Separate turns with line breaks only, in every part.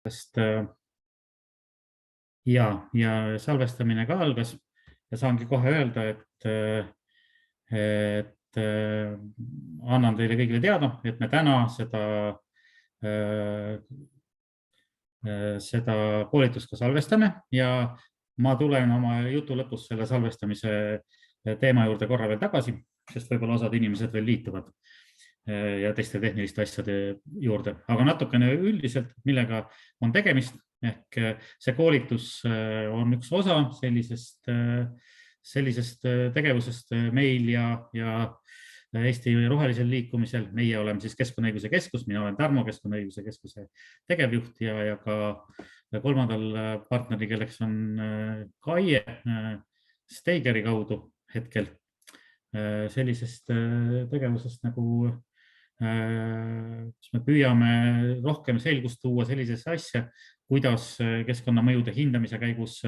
sest ja salvestamine ka algas ja saangi kohe öelda, et annan teile kõigile teada, et me täna seda koolitust ka salvestame ja ma tulen oma jutu lõpus selle salvestamise teema juurde korra veel tagasi, sest võib-olla osad inimesed veel liituvad ja teiste tehniliste asjade juurde, aga natukene üldiselt, millega on tegemist. Ehk see koolitus on üks osa sellisest tegevusest meil ja Eesti Rohelisel Liikumisel. Meie oleme siis Keskkonnaõiguse Keskus, mina olen Tarmo, Keskkonnaõiguse Keskuse tegevjuht ja ka kolmandal partneri, kelleks on Kaie Steigeri kaudu hetkel sellisest tegevusest nagu me püüame rohkem selgust tuua sellisesse asja, kuidas keskkonnamõjude hindamise käigus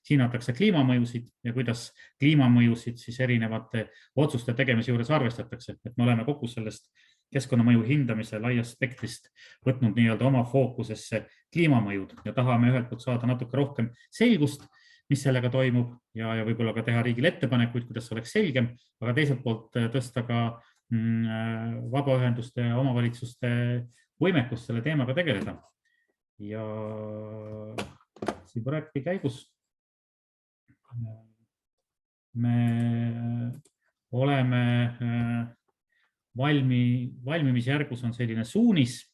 hinnatakse kliimamõjusid ja kuidas kliimamõjusid siis erinevate otsuste tegemise juures arvestatakse. Et me oleme kogu sellest keskkonnamõju hindamise laiast spektrist võtnud nii-öelda oma fookusesse kliimamõjud ja tahame ühelt poolt saada natuke rohkem selgust, mis sellega toimub ja võib-olla ka teha riigile ettepanekuid, kuidas oleks selgem, aga teiselt poolt tõsta ka vabaühenduste ja omavalitsuste võimekust selle teemaga tegeleda. Ja siin projekti käigus me oleme valmimisjärgus on selline suunis,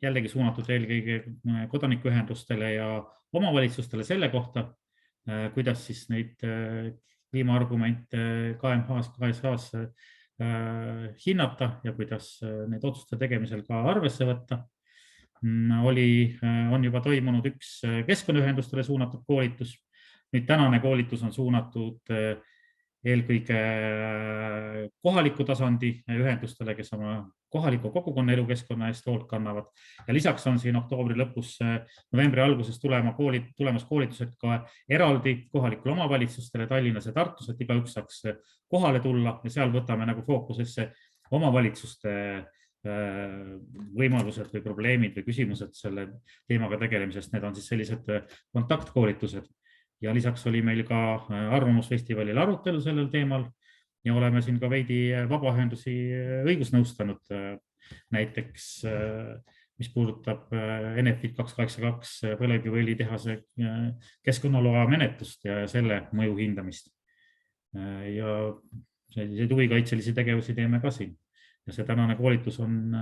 jällegi suunatud eelkõige kodanikuühendustele ja omavalitsustele selle kohta, kuidas siis neid kliimaargumente KMH-s, KSH-s hinnata ja kuidas need otsuste tegemisel ka arvesse võtta. On juba toimunud üks keskkonnaühendustele suunatud koolitus. Nüüd tänane koolitus on suunatud eelkõige kohaliku tasandi ühendustele, kes oma kohaliku kogukonna elukeskkonna eest hoolt kannavad. Ja lisaks on siin oktoobri lõpus, novembri alguses tulemas koolitused ka eraldi kohalikule omavalitsustele Tallinnas ja Tartus, et igaüks saaks kohale tulla ja seal võtame nagu fookusesse omavalitsuste võimalused või probleemid või küsimused selle teemaga tegelemisest. Need on siis sellised kontaktkoolitused. Ja lisaks oli meil ka arvamusfestivalil arutelu sellel teemal ja oleme siin ka veidi vabaühendusi õigusnõustanud. Näiteks, mis puudutab Enefit 282 põlevkiviõlitehase keskkonnaloa menetlust ja selle mõju hindamist. Ja selliseid huvikaitselisi tegevusi teeme ka siin. Ja see tänane koolitus on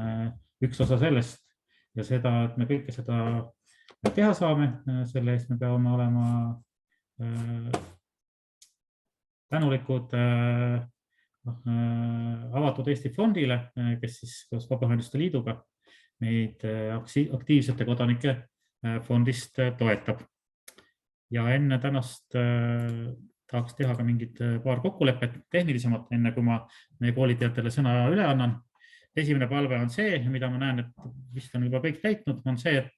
üks osa sellest ja seda, et me kõike seda teha saame, selle eest me peame olema tänulikud Avatud Eesti fondile, kes siis koos Vabaühenduste Liiduga meid aktiivsete kodanike fondist toetab. Ja enne tänast tahaks teha ka mingid paar kokkulepet tehnilisemalt, enne kui ma meie koolitajatele sõna üle annan. Esimene palve on see, mida ma näen, et vist on juba kõik täitnud, on see, et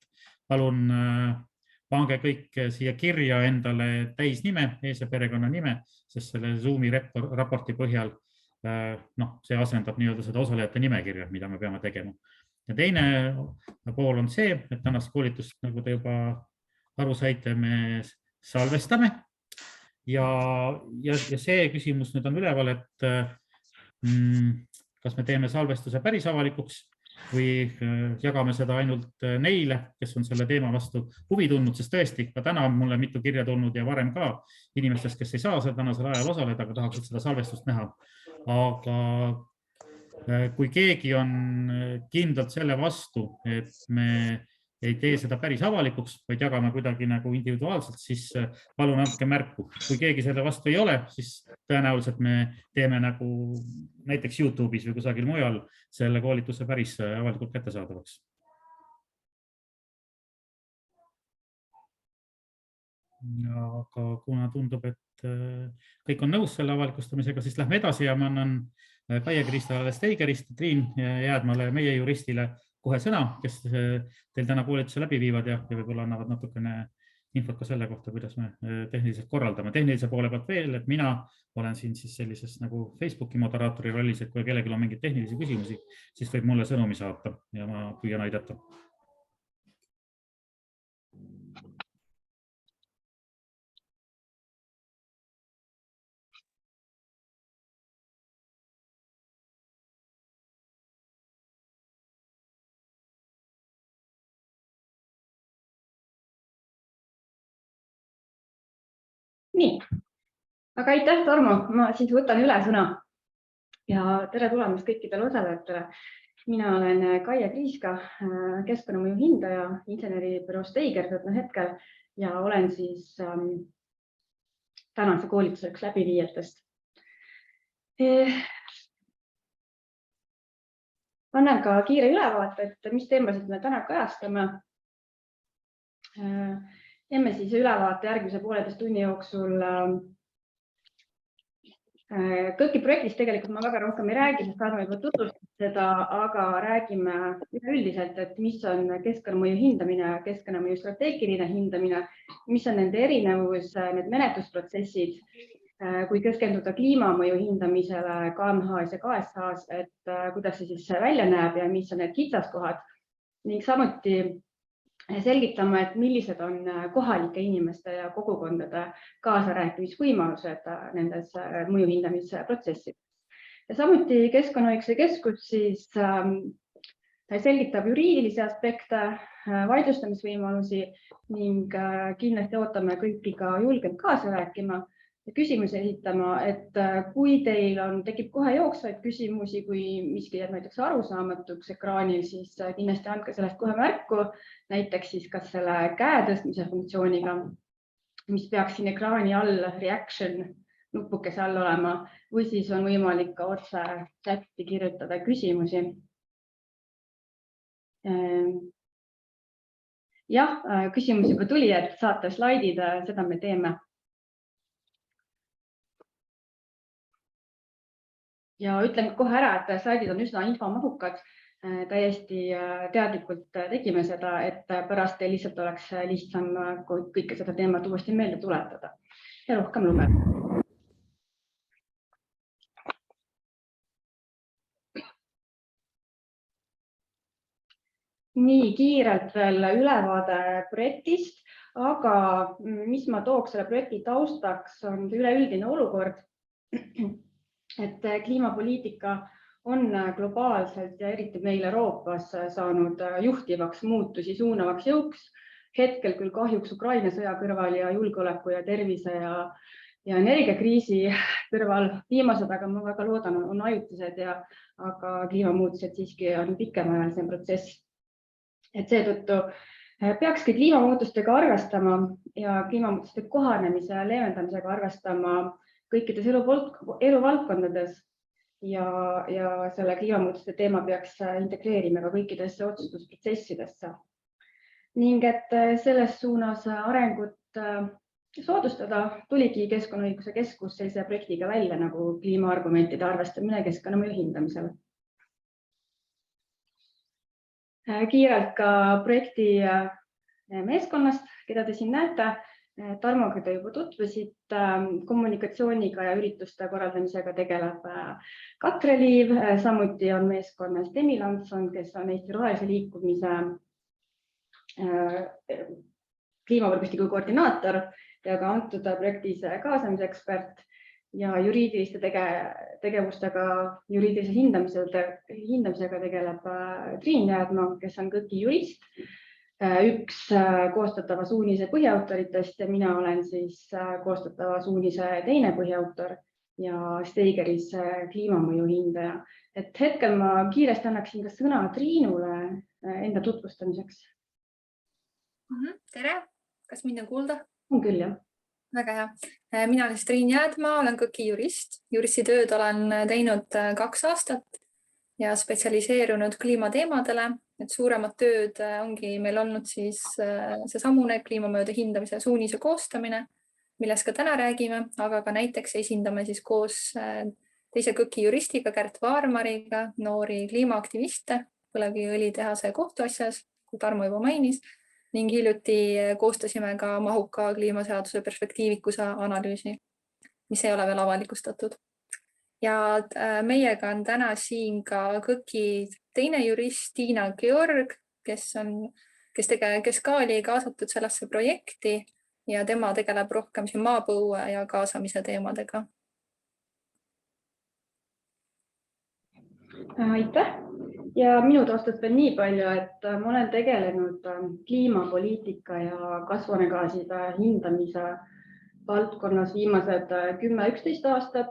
palun pange kõik siia kirja endale täisnime, ees- ja perekonnanime, sest selle Zoomi raporti põhjal see asendab nii-öelda seda osalejate nimekirja, mida me peame tegema. Ja teine pool on see, et tänast koolitust, nagu te juba aru saite, me salvestame. Ja see küsimus nüüd on üleval, et kas me teeme salvestuse päris avalikuks või jagame seda ainult neile, kes on selle teema vastu huvi tundnud, sest tõesti ka täna on mulle mitu kirja tulnud ja varem ka inimestest, kes ei saa seda tänasel ajal osaleda, aga tahaksid seda salvestust näha. Aga kui keegi on kindlalt selle vastu, et me ei tee seda päris avalikuks, vaid jagame kuidagi nagu individuaalselt, siis palun andke märku. Kui keegi selle vastu ei ole, siis tõenäoliselt me teeme nagu näiteks YouTube'is või kusagil mujal selle koolituse päris avalikult kättesaadavaks. Aga kuna tundub, et kõik on nõus selle avalikustamisega, siis lähme edasi ja ma annan Kaie-Kriista Steigerist, Triin Jäädmale, meie juristile kohe sõna, kes teil täna koolituse läbi viivad ja võib-olla annavad natukene infot ka selle kohta, kuidas me tehniliselt korraldame. Tehnilise poole pealt veel, et mina olen siin siis sellises nagu Facebooki moderaatori rollis, et kui kellelgi on mingeid tehnilisi küsimusi, siis võib mulle sõnumi saata ja ma püüan aidata.
Nii, aga aitäh, Tarmo, ma siis võtan üle sõna ja tere tulemast kõikidele osalejatele. Mina olen Kaia Kriiska, keskkonnamõju hindaja inseneribüroo Steiger hetkel ja olen siis tänase koolituse üks läbiviijatest. Annan ka kiire ülevaate, et mis teemasid me täna kajastame. Teeme siis ülevaate järgmise pooleteist tunni jooksul. Kõiki projektist tegelikult ma väga rohkem ei räägi, sest Tarmo juba tutvustas seda, aga räägime üleüldiselt, et mis on keskkonnamõju hindamine, keskkonnamõju strateegiline hindamine, mis on nende erinevus, need menetlusprotsessid, kui keskenduda kliimamõju hindamisele KMH-s ja KSH-s, et kuidas see siis välja näeb ja mis on need kitsaskohad ning samuti selgitame, et millised on kohalike inimeste ja kogukondade kaasarääkimisvõimalused nendes mõjuhindamisprotsessides. Ja samuti Keskkonnaõiguse Keskus siis selgitab juriidilisi aspekte, vaidlustamisvõimalusi ning kindlasti ootame kõiki ka julgelt kaasa rääkima ja küsimusi esitama, et kui teil tekib kohe jooksvaid küsimusi, kui miski jääb näiteks arusaamatuks ekraanil, siis kindlasti andke sellest kohe märku, näiteks siis kas selle käe tõstmise funktsiooniga, mis peaks siin ekraani all reaction nupukese all olema, või siis on võimalik ka otse chatti kirjutada küsimusi. Jah, küsimus juba tuli, et saate slaidid, seda me teeme. Ja ütlen kohe ära, et slaidid on üsna infomahukad, täiesti teadlikult tegime seda, et pärast teil lihtsalt oleks lihtsam kõike seda teemat uuesti meelde tuletada ja rohkem lugeda. Nii kiirelt veel ülevaade projektist, aga mis ma tooks selle projekti taustaks on üleüldine olukord, et kliimapoliitika on globaalselt ja eriti meil Euroopas saanud juhtivaks muutusi suunavaks jõuks. Hetkel küll kahjuks Ukraina sõja kõrval ja julgeoleku ja tervise ja energiakriisi kõrval. Viimased, aga ma väga loodan, on ajutised, aga kliimamuutused siiski on pikemaajalisem protsess. Et seetõttu peakski kliimamuutustega arvestama ja kliimamuutuste kohanemise ja leevendamisega arvestama kõikides eluvaldkondades ja selle kliimamuutuste teema peaks integreerima ka kõikidesse otsustusprotsessidesse. Ning et selles suunas arengut soodustada, tuligi Keskkonnaõiguse Keskus sellise projektiga välja nagu kliimaargumentide arvestamine keskkonnamõju hindamisel. Kiirelt ka projekti meeskonnast, keda te siin näete. Tarmoga te juba tutvusid, kommunikatsiooniga ja ürituste korraldamisega tegeleb Katre Liiv, samuti on meeskonnas Demi Lanson, kes on Eesti Rohelise Liikumise kliimavõrgustiku koordinaator ja ka antud projektis kaasamisekspert ja juriidiliste tegevustega, juriidilise hindamisega tegeleb Triin Jäädma, kes on KÕK-i jurist, üks koostatava suunise põhiautoritest ja mina olen siis koostatava suunise teine põhiautor ja Steigeris kliimamõju hindaja. Et hetkel ma kiiresti annaksin ka sõna Triinule enda tutvustamiseks.
Tere, kas mind on kuulda?
On küll, jah.
Väga hea. Mina olen Triin Jäädma, olen KÕK-i jurist. Juristitööd olen teinud 2 aastat ja spetsialiseerunud kliimateemadele. Et suuremad tööd ongi meil olnud siis seesamune kliimamõjude hindamise suunise koostamine, millest ka täna räägime, aga ka näiteks esindame siis koos teise KÕK-i juristiga Kärt Vaarmariga noori kliimaaktiviste põlevkiviõlitehase kohtuasjas, kui Tarmo juba mainis, ning hiljuti koostasime ka mahuka kliimaseaduse perspektiivikuse analüüsi, mis ei ole veel avalikustatud. Ja meiega on täna siin ka KÕK-i teine jurist Tiina Georg, kes ka oli kaasatud sellesse projekti ja tema tegeleb rohkem siin maapõue ja kaasamise teemadega.
Aitäh! Ja minu taustast veel nii palju, et ma olen tegelenud kliimapoliitika ja kasvuhoonegaaside hindamise valdkonnas viimased 10-11 aastat.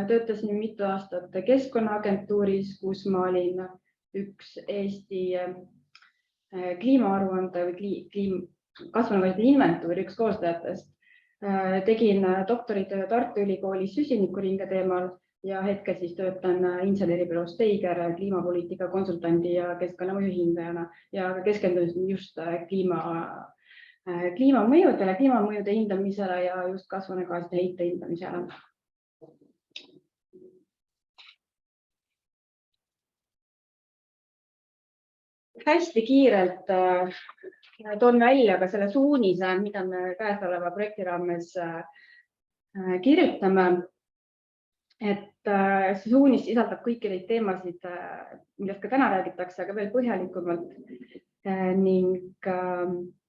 Töötasin mitu aastat Keskkonnaagentuuris, kus ma olin üks Eesti kliimaaruande või kasvuhoonegaaside inventuuri üks koostajatest. Tegin doktoritöö Tartu Ülikoolis süsinikuringe teemal ja hetkel siis töötan inseneribüroos Steiger kliimapoliitika konsultandi ja keskkonnamõju hindajana ja keskendusin just kliimamõjude hindamisele ja just kasvuhoonegaaside heite hindamisele. Hästi kiirelt toon välja ka selle suunise, mida me käesoleva projekti raames kirjutame. Et see suunis sisaldab kõiki neid teemasid, millest ka täna räägitakse, aga veel põhjalikumalt ning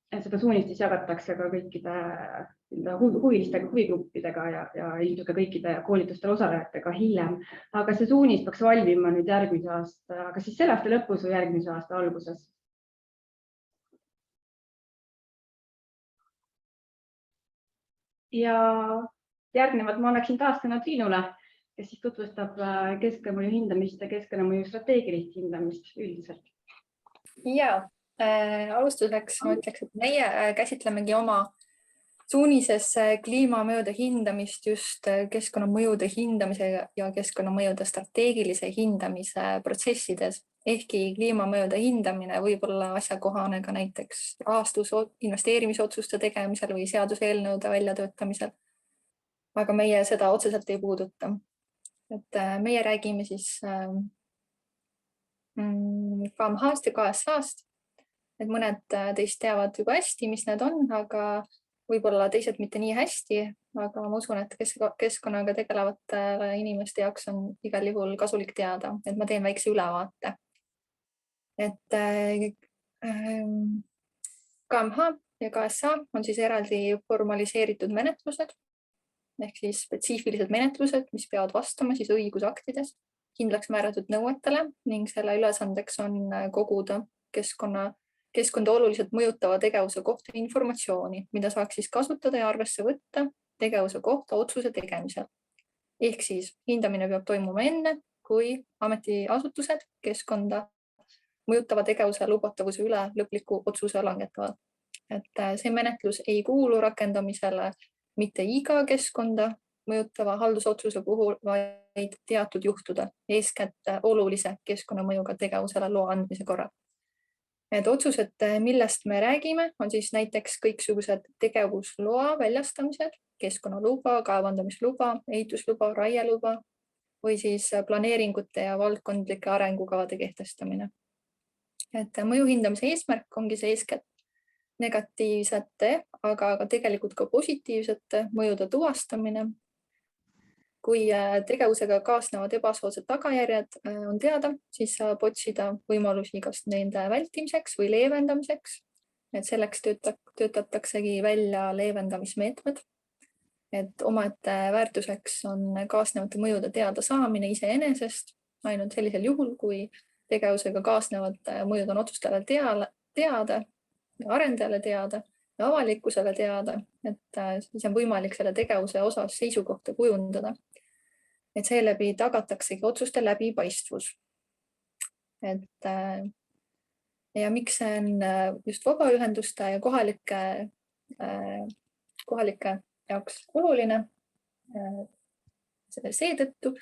seda suunist jagatakse ka kõikide huvilistega, huvigruppidega ja ilmselt ka kõikide koolitustel osalejatega hiljem. Aga see suunis peaks valmima nüüd järgmise aasta, kas siis selle aasta lõpus või järgmise aasta alguses. Ja järgnevalt ma annaksin taas sõna Triinule, kes siis tutvustab keskkonnamõju hindamist ja keskkonnamõju strateegilist hindamist üldiselt.
Ja, alustuseks ma ütleks, et meie käsitlemegi oma suunises kliimamõjude hindamist just keskkonnamõjude hindamise ja keskkonnamõjude strateegilise hindamise protsessides. Ehkki kliimamõjude hindamine võib olla asjakohane ka näiteks investeerimisotsuste tegemisel või seaduseelnõude väljatöötamisel. Aga meie seda otseselt ei puuduta. Et meie räägime siis KMH-st ja KSH-st. Et mõned teist teavad juba hästi, mis need on, aga võib-olla teised mitte nii hästi, aga ma usun, et keskkonnaga tegelevatele inimeste jaoks on igal juhul kasulik teada, et ma teen väikse ülevaate. Et KMH ja KSH on siis eraldi formaliseeritud menetlused, ehk siis spetsiifilised menetlused, mis peavad vastama siis õigusaktides kindlaks määratud nõuetele ning selle ülesandeks on koguda keskkonda oluliselt mõjutava tegevuse kohta informatsiooni, mida saaks siis kasutada ja arvesse võtta tegevuse kohta otsuse tegemisel. Ehk siis hindamine peab toimuma enne, kui ametiasutused keskkonda mõjutava tegevuse lubatavuse üle lõpliku otsuse langetavad. Et see menetlus ei kuulu rakendamisele mitte iga keskkonda mõjutava haldusotsuse puhul, vaid teatud juhtudel, eeskätt olulise keskkonnamõjuga tegevusele loa andmise korral. Need otsused, millest me räägime, on siis näiteks kõiksugused tegevusloa väljastamised, keskkonnaluba, kaevandamisluba, ehitusluba, raieluba või siis planeeringute ja valdkondlike arengukavade kehtestamine. Et mõju hindamise eesmärk ongi see eeskätt negatiivsete, aga tegelikult ka positiivsete mõjude tuvastamine. Kui tegevusega kaasnevad ebasoodsad tagajärjed on teada, siis saab otsida võimalusi kas nende vältimiseks või leevendamiseks. Et selleks töötataksegi välja leevendamismeetmed. Et omaette väärtuseks on kaasnevate mõjude teada saamine iseenesest ainult sellisel juhul, kui tegevusega kaasnevad mõjud on otsustajale teada, arendajale teada ja avalikkusele teada, et siis on võimalik selle tegevuse osas seisukohta kujundada. Et seeläbi tagataksegi otsuste läbipaistvus. Ja miks see on just vabaühenduste ja kohalike jaoks oluline? Seetõttu,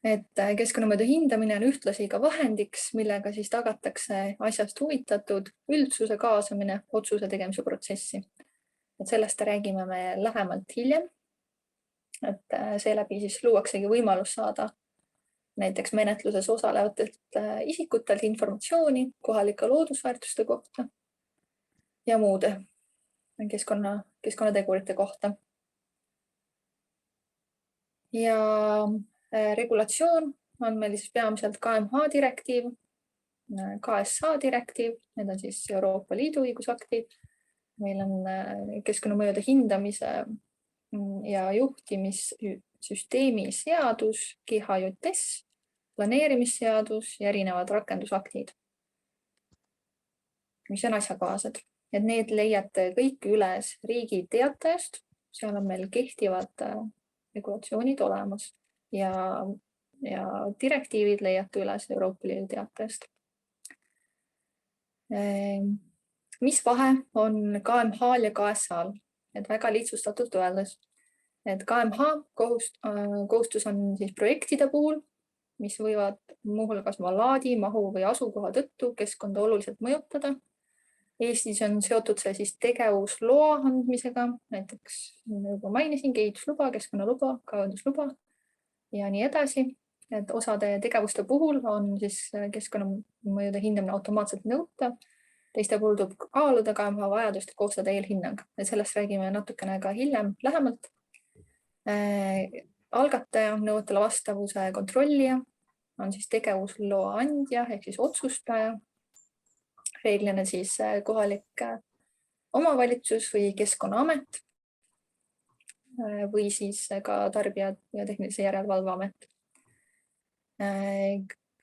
et keskkonnamõjude hindamine on ühtlasi ka vahendiks, millega siis tagatakse asjast huvitatud üldsuse kaasamine otsuse tegemise protsessi. Et sellest räägime me lähemalt hiljem. Et seeläbi siis luuaksegi võimalus saada näiteks menetluses osalevatelt isikutelt informatsiooni kohalike loodusväärtuste kohta ja muude keskkonnategurite kohta. Ja regulatsioon on meil siis peamiselt KMH direktiiv, KSH direktiiv, need on siis Euroopa Liidu õigusaktid. Meil on keskkonnamõjude hindamise ja juhtimissüsteemi seadus, GHJS, planeerimisseadus ja erinevad rakendusaktid, mis on asjakohased. Et need leiate kõik üles Riigi Teatajast, seal on meil kehtivad regulatsioonid olemas ja direktiivid leiate üles Euroopa Liidu teatest. Mis vahe on KMH-l ja KSH-l? Et väga lihtsustatult öeldes, et KMH kohustus on siis projektide puhul, mis võivad muuhulgas laadi, mahu või asukoha tõttu keskkonda oluliselt mõjutada. Eestis on seotud see siis tegevusloa andmisega, näiteks juba mainisin, ehitusluba, keskkonnaluba, kaevandusluba ja nii edasi. Et osade tegevuste puhul on siis keskkonnamõjude hindamine automaatselt nõutav. Teiste puhul tuleb kaaluda KMH vajadust koostada eelhinnang. Ja sellest räägime natukene ka hiljem lähemalt. Algataja, nõuetele vastavuse kontrollija on siis tegevusloa andja ehk siis otsustaja. Reeglina siis kohalik omavalitsus või Keskkonnaamet või siis ka Tarbijad ja Tehnilise Järelevalve Amet.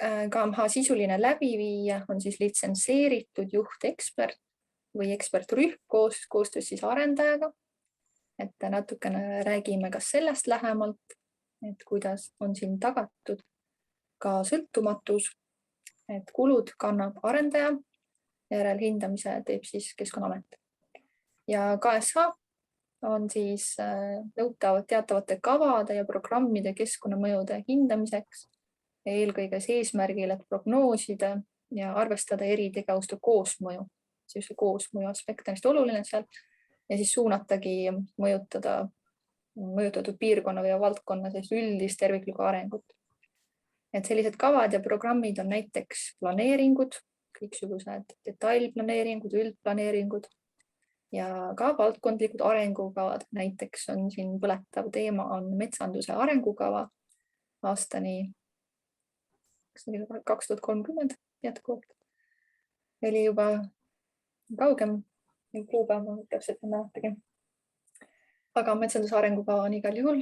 KMH sisuline läbiviija on siis litsenseeritud juhtekspert või ekspertrühm koostöös siis arendajaga. Et natukene räägime ka sellest lähemalt, et kuidas on siin tagatud ka sõltumatus, et kulud kannab arendaja. Järelhindamise teeb siis Keskkonnaamet. Ja KSH on siis nõutavad teatavate kavade ja programmide keskkonnamõjude hindamiseks ja eelkõige eesmärgil, et prognoosida ja arvestada eri tegevuste koosmõju. See koosmõju aspekt on hästi oluline seal ja siis suunatagi mõjutatud piirkonna või valdkonna üldist terviklikku arengut. Et sellised kavad ja programmid on näiteks planeeringud, kõiksugused detailplaneeringud, üldplaneeringud ja ka valdkondlikud arengukavad. Näiteks on siin põletav teema on metsanduse arengukava aastani 2030 jätkuvalt. Eli juba kaugem kuupäev, täpselt ei mäletagi. Aga metsanduse arengukava on igal juhul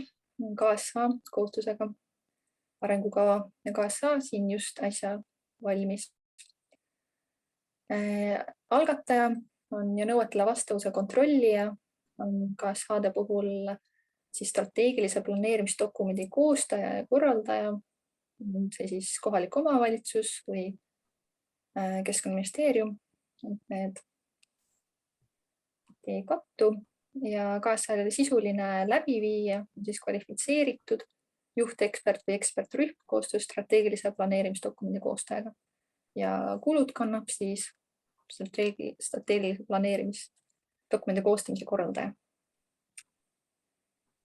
KSH kohustusega arengukava ja KSH siin just äsja valmis. Algataja on ja nõuetele vastavuse kontrollija on KSH-de puhul siis strateegilise planeerimisdokumendi koostaja ja korraldaja. See siis kohalik omavalitsus või Keskkonnaministeerium. Need ei kattu ja KSH-de sisuline läbiviija on siis kvalifitseeritud juhtekspert või ekspertrühm koostöös strateegilise planeerimisdokumendi koostajaga. Ja kulud kannab siis strateegilise planeerimisdokumendi koostamise korraldaja.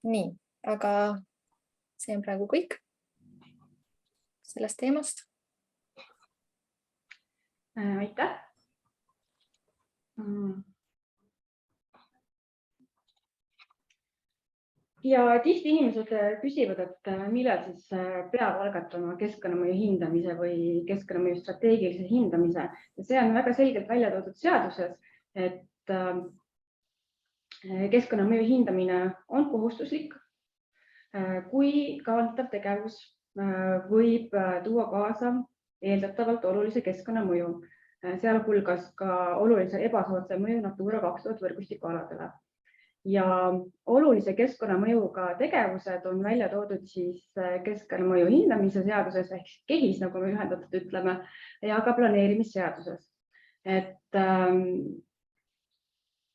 Nii, aga see on praegu kõik sellest teemast.
Aitäh. Ja tihti inimesed küsivad, et millal siis peab algatama keskkonnamõju hindamise või keskkonnamõju strateegilise hindamise. Ja see on väga selgelt välja toodud seaduses, et keskkonnamõju hindamine on kohustuslik, kui kavandatav tegevus võib tuua kaasa eeldatavalt olulise keskkonnamõju, sealhulgas ka olulise ebasoodsa mõju Natura 2000 võrgustikualadele. Ja olulise keskkonnamõjuga tegevused on välja toodud siis keskkonnamõju hindamise seaduses ehk KEHIS, nagu me ühendatud ütleme, ja ka planeerimisseaduses. Et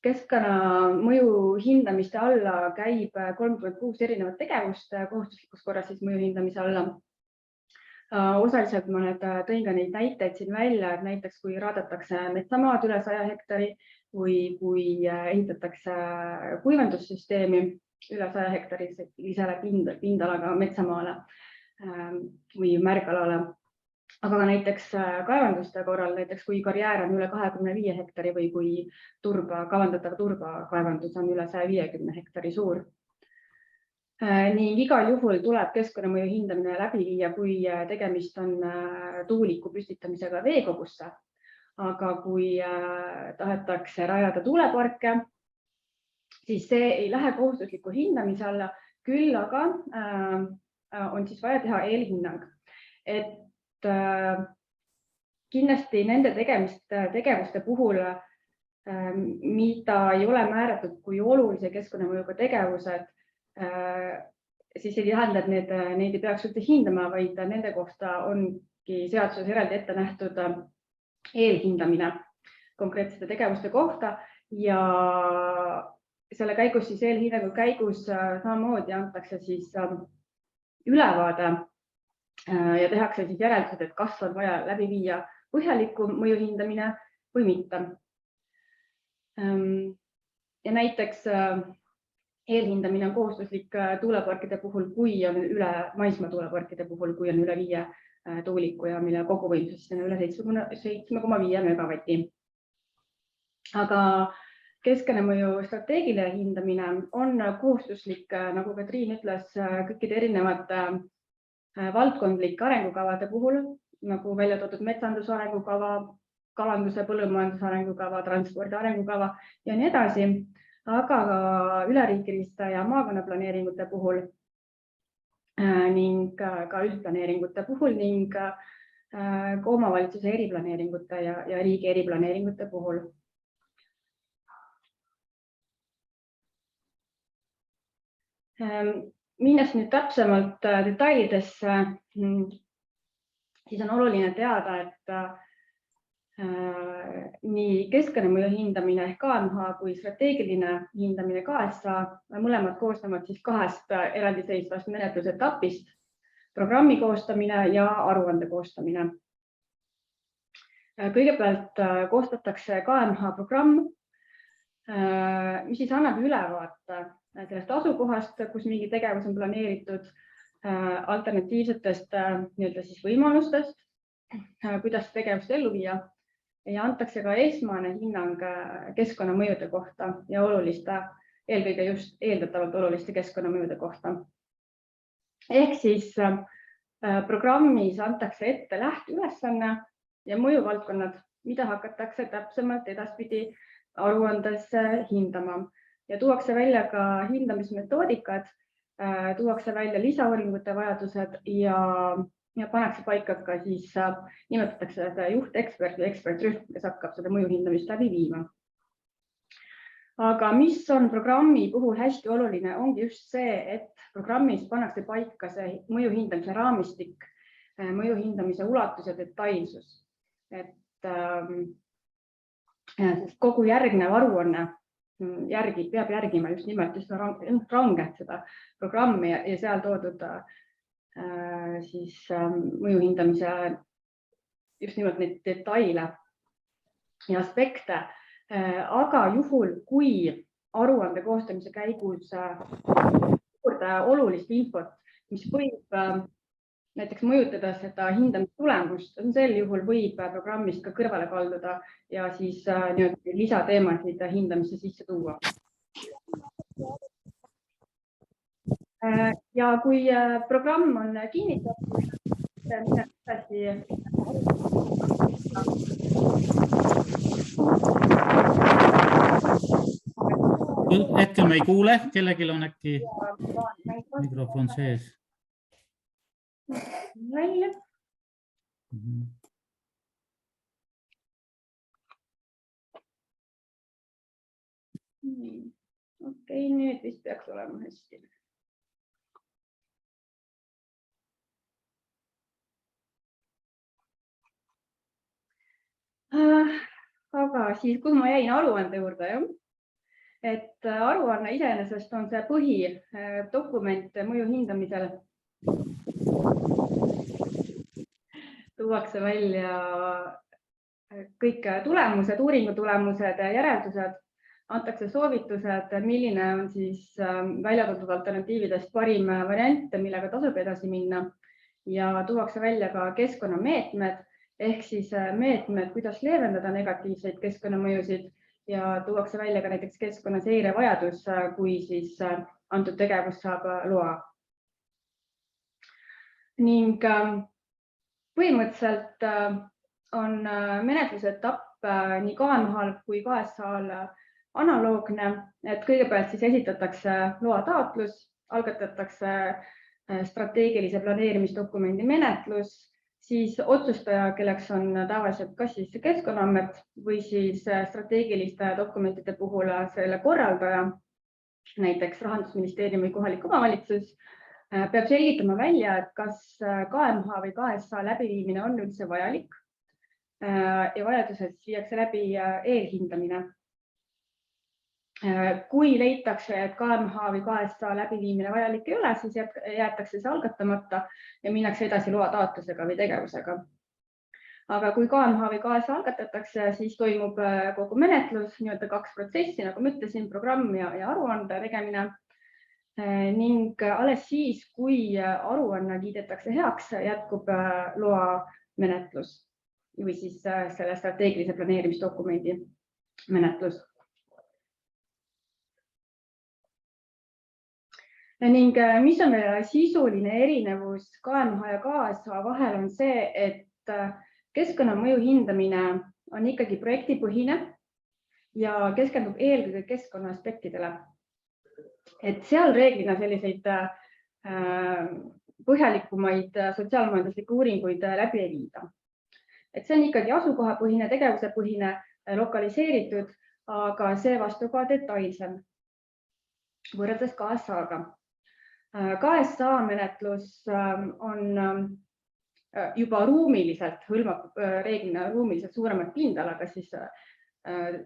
keskkonnamõju hindamiste alla käib 36 erinevat tegevust kohustuslikus korras siis mõju hindamise alla. Osaliselt ma tõin ka neid näiteid siin välja, et näiteks kui raadatakse metsamaad üle 100 hektari või kui ehitatakse kuivendussüsteemi üle 100 hektarisele pindalaga metsamaale või märgalale. Aga ka näiteks kaevanduste korral, näiteks kui karjäär on üle 25 hektari või kui kavandatav turbakaevandus on üle 150 hektari suur. Ning igal juhul tuleb keskkonnamõju hindamine läbi viia, kui tegemist on tuuliku püstitamisega veekogusse. Aga kui tahetakse rajada tuuleparke, siis see ei lähe kohustusliku hindamise alla, küll aga on siis vaja teha eelhinnang. Et kindlasti nende tegevuste puhul mida ei ole määratud kui olulise keskkonnamõjuga tegevused, siis ei tähenda, et neid ei peaks üldse hindama, vaid nende kohta ongi seaduses eraldi ette nähtud eelhindamine konkreetsete tegevuste kohta ja selle käigus siis eelhinnangu käigus samamoodi antakse siis ülevaade ja tehakse siis järeldused, et kas on vaja läbi viia põhjaliku mõju hindamine või mitte. Ja näiteks eelhindamine on kohustuslik tuuleparkide puhul, kui on üle maismaa tuuleparkide puhul, kui on üle 5 tuuliku ja mille koguvõimsus on üle 7,5 megavati. Aga keskkonnamõju strateegiline hindamine on kohustuslik, nagu Katriin ütles, kõikide erinevate valdkondlike arengukavade puhul, nagu välja toodud metsanduse arengukava, kalanduse põllumajanduse arengukava, transpordi arengukava ja nii edasi, aga ka üleriikiliste ja maakonnaplaneeringute puhul ning ka üldplaneeringute puhul ning ka omavalitsuse eriplaneeringute ja riigi eriplaneeringute puhul. Minnes nüüd täpsemalt detailidesse, siis on oluline teada, et nii keskkonnamõju hindamine ehk KMH kui strateegiline hindamine KSA mõlemad koostavad siis 2 eraldiseisvast menetlusetapist, programmi koostamine ja aruande koostamine. Kõigepealt koostatakse KMH programm, mis siis annab ülevaate sellest asukohast, kus mingi tegevus on planeeritud, alternatiivsetest siis võimalustest, kuidas tegevust ellu viia ja antakse ka esmane hinnang keskkonnamõjude kohta ja eelkõige just eeldatavalt oluliste keskkonnamõjude kohta. Ehk siis programmis antakse ette lähteülesanne ja mõjuvaldkonnad, mida hakatakse täpsemalt edaspidi aruandes hindama. Ja tuuakse välja ka hindamismetoodikad, tuuakse välja lisauuringute vajadused ja pannakse paika ka siis, nimetatakse seda juhtekspert või ekspertrühm, kes hakkab seda mõjuhindamist läbi viima. Aga mis on programmi puhul hästi oluline, ongi just see, et programmis pannakse paika see mõjuhindamise raamistik, mõjuhindamise ulatus ja detailsus. Et kogu järgnev aruanne peab järgima just nimelt rangelt seda programmi ja seal toodud siis mõjuhindamise just nimelt neid detaile ja aspekte. Aga juhul, kui aruande koostamise käigus juurde olulist infot, mis võib näiteks mõjutada seda hindamistulemust, sel juhul võib programmist ka kõrvale kalduda ja siis lisateemasid hindamisse sisse tuua. Ja kui programm on kinnitatud,
hetkel me ei kuule, kellelgi on äkki mikrofon sees.
Välja. Okei, nüüd vist peaks olema hästi. Aga siis, kus ma jäin aruande juurde, et aruanne iseenesest on see põhidokument mõju hindamisel. Tuuakse välja kõik tulemused, uuringu tulemused, järeldused, antakse soovitused, milline on siis välja toodud alternatiividest parim variant, millega tasub edasi minna ja tuuakse välja ka keskkonnameetmed ehk siis meetmed, kuidas leevendada negatiivseid keskkonnamõjusid ja tuuakse välja ka näiteks keskkonnaseire vajadus, kui siis antud tegevus saab loa. Ning põhimõtteliselt on menetlusetapp nii KMH-l kui KSA-l analoogne, et kõigepealt siis esitatakse loa taotlus, algatatakse strateegilise planeerimisdokumendi menetlus, siis otsustaja, kelleks on tavaliselt kas siis Keskkonnaamet või siis strateegiliste dokumentide puhul selle korraldaja, näiteks Rahandusministeerium või kohalik omavalitsus, peab selgitama välja, et kas KMH või KSH läbiviimine on üldse vajalik ja vajadusel viiakse läbi eelhindamine. Kui leitakse, et KMH või KSH läbiviimine vajalik ei ole, siis jäetakse see algatamata ja minnakse edasi loa taotlusega või tegevusega. Aga kui KMH või KSH algatatakse, siis toimub kogu menetlus, nii-öelda 2 protsessi, nagu ma ütlesin, programm ja aruande tegemine. Ning alles siis, kui aruanne kiidetakse heaks, jätkub loa menetlus või siis selle strateegilise planeerimisdokumendi menetlus. Ning mis on sisuline erinevus KMH ja KSH vahel on see, et keskkonnamõju hindamine on ikkagi projektipõhine ja keskendub eelkõige keskkonna aspektidele. Et seal reeglina selliseid põhjalikumaid sotsiaalmajanduslikke uuringuid läbi ei viida. Et see on ikkagi asukohapõhine, tegevusepõhine, lokaliseeritud, aga seevastu ka detailsem võrreldes KSH-ga. KSH menetlus on juba ruumiliselt hõlmab reeglina ruumiliselt suuremat pindala, kas siis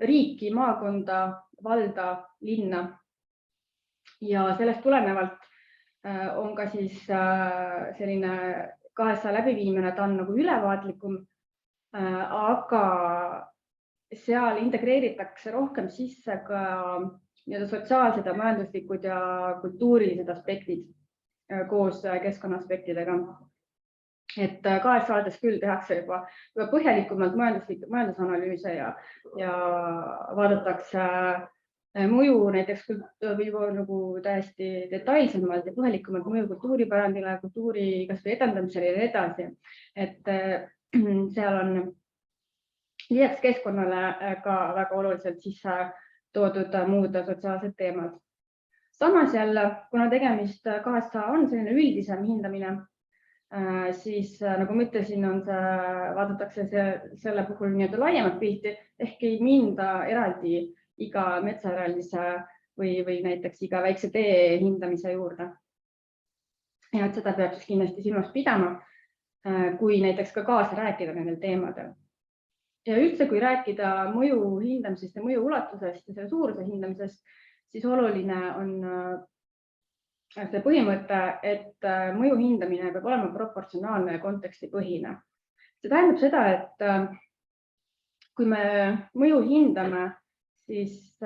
riiki, maakonda, valda, linna. Ja sellest tulenevalt on ka siis selline KSH läbiviimine, ta on nagu ülevaatlikum, aga seal integreeritakse rohkem sisse ka sotsiaalsed, majanduslikud ja kultuurilised aspektid koos keskkonna aspektidega. Et KSH-des küll tehakse juba põhjalikumalt majandusanalüüse ja vaadatakse mõju näiteks juba nagu täiesti detailsemalt ja põhjalikumalt mõju kultuuripärandile, kultuuri kasvõi edendamisele ja edasi. Et seal on lisaks keskkonnale ka väga oluliselt sisse toodud muud sotsiaalsed teemad. Samas jälle, kuna tegemist KSH on selline üldisem hindamine, siis nagu ma ütlesin, vaadatakse selle puhul nii-öelda laiemat pilti, ehk ei minda eraldi iga metsaeraldise või näiteks iga väikse tee hindamise juurde. Ja et seda peab siis kindlasti silmas pidama, kui näiteks ka kaasa rääkida nendel teemadel. Ja üldse, kui rääkida mõju hindamisest ja mõju ulatusest ja selle suuruse hindamisest, siis oluline on see põhimõte, et mõju hindamine peab olema proportsionaalne ja kontekstipõhine. See tähendab seda, et kui me mõju hindame, siis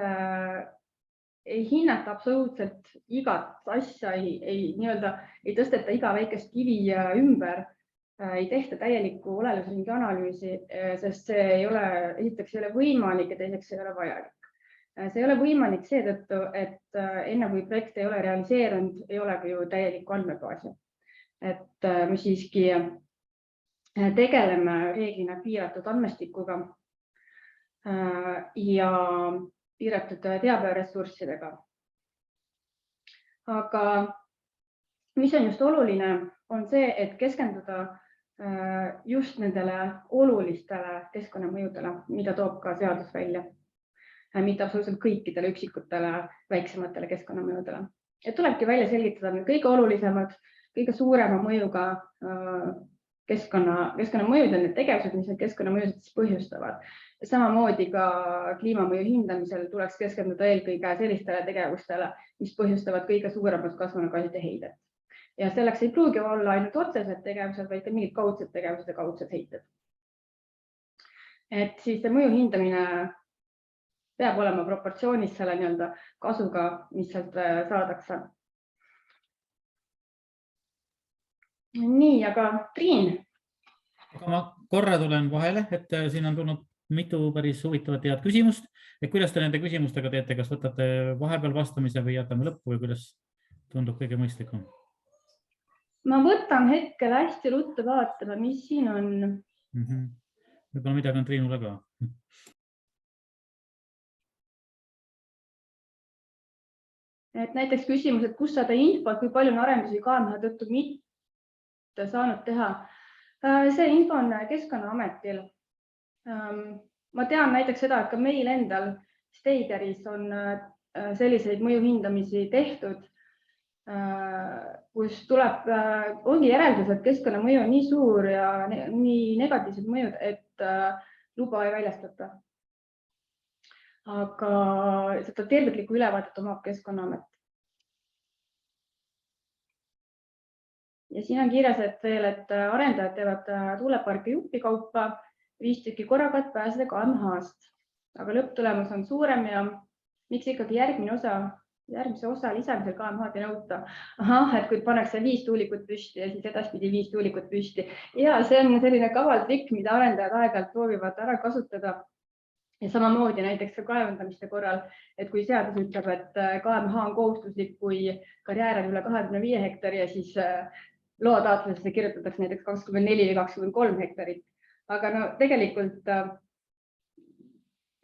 ei hinnata absoluutselt igat asja, ei tõsteta iga väikest kivi ümber, ei tehta täielikku olelusringi analüüsi, sest see esiteks ei ole võimalik ja teiseks ei ole vajalik. See ei ole võimalik seetõttu, et enne kui projekt ei ole realiseerunud, ei ole ka ju täielikku andmebaasi. Et me siiski tegeleme reeglina piiratud andmestikuga ja piiratud teaberessurssidega. Aga mis on just oluline, on see, et keskenduda just nendele olulistele keskkonnamõjudele, mida toob ka seadus välja, mitte absoluutselt kõikidele üksikutele väiksematele keskkonnamõjudele. Et tulebki välja selgitada kõige olulisemad, kõige suurema mõjuga keskkonnamõjud ja need tegevused, mis need keskkonnamõjud põhjustavad. Samamoodi ka kliimamõju hindamisel tuleks keskenduda eelkõige sellistele tegevustele, mis põhjustavad kõige suuremat kasvuhoonegaaside heidet. Ja selleks ei pruugi olla ainult otsesed tegevused, vaid ka mingid kaudsed tegevused ja kaudsed heited. Et siis see mõju hindamine peab olema proportsioonis selle nii-öelda kasuga, mis sealt saadakse. Nii, aga Triin.
Aga ma korra tulen vahele, et siin on tulnud mitu päris huvitavat head küsimust. Et kuidas te nende küsimustega teete, kas võtate vahepeal vastamise või jätame lõppu või kuidas tundub kõige mõistlikum?
Ma võtan hetkel hästi ruttu vaatama, mis siin on.
Võib-olla midagi on Triinule ka.
Et näiteks küsimus, et kus saada infot, kui palju on arendusi KMH tõttu mitte saanud teha. See info on Keskkonnaametil. Ma tean näiteks seda, et ka meil endal Steigeris on selliseid mõjuhindamisi tehtud, kus ongi järeldus, et keskkonnamõju on nii suur ja nii negatiivsed mõjud, et luba ei väljastata. Aga seda terviklikku ülevaadet omab Keskkonnaamet. Ja siin on kirjas, et arendajad teevad tuuleparki jupikaupa 5 tükki korraga, et pääseda KMH-st. Aga lõpptulemus on suurem ja miks ikkagi järgmise osa lisamisel KMH-d ei nõuta? Et kui pannakse 5 tuulikut püsti ja siis edaspidi 5 tuulikut püsti. Ja see on selline kaval trikk, mida arendajad aeg-ajalt proovivad ära kasutada. Ja samamoodi näiteks ka kaevandamiste korral, et kui seadus ütleb, et KMH on kohustuslik, kui karjäär on üle 25 hektari ja siis loa taotlusesse kirjutatakse näiteks 24 või 23 hektarit. Aga no tegelikult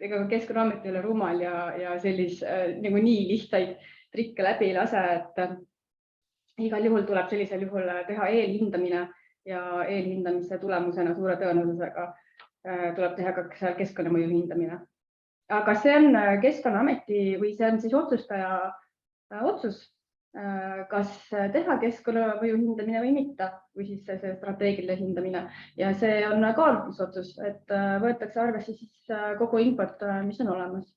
Keskkonnaamet ei ole rumal ja nagu nii lihtsaid trikke läbi ei lase, et igal juhul tuleb sellisel juhul teha eelhindamine ja eelhindamise tulemusena suure tõenäosusega tuleb teha ka seal keskkonnamõju hindamine. Aga see on Keskkonnaameti või see on siis otsustaja otsus, kas teha keskkonnamõju hindamine või mitte, või siis see strateegiline hindamine. Ja see on kaalutlusotsus, et võetakse arvesse siis kogu infot, mis on olemas.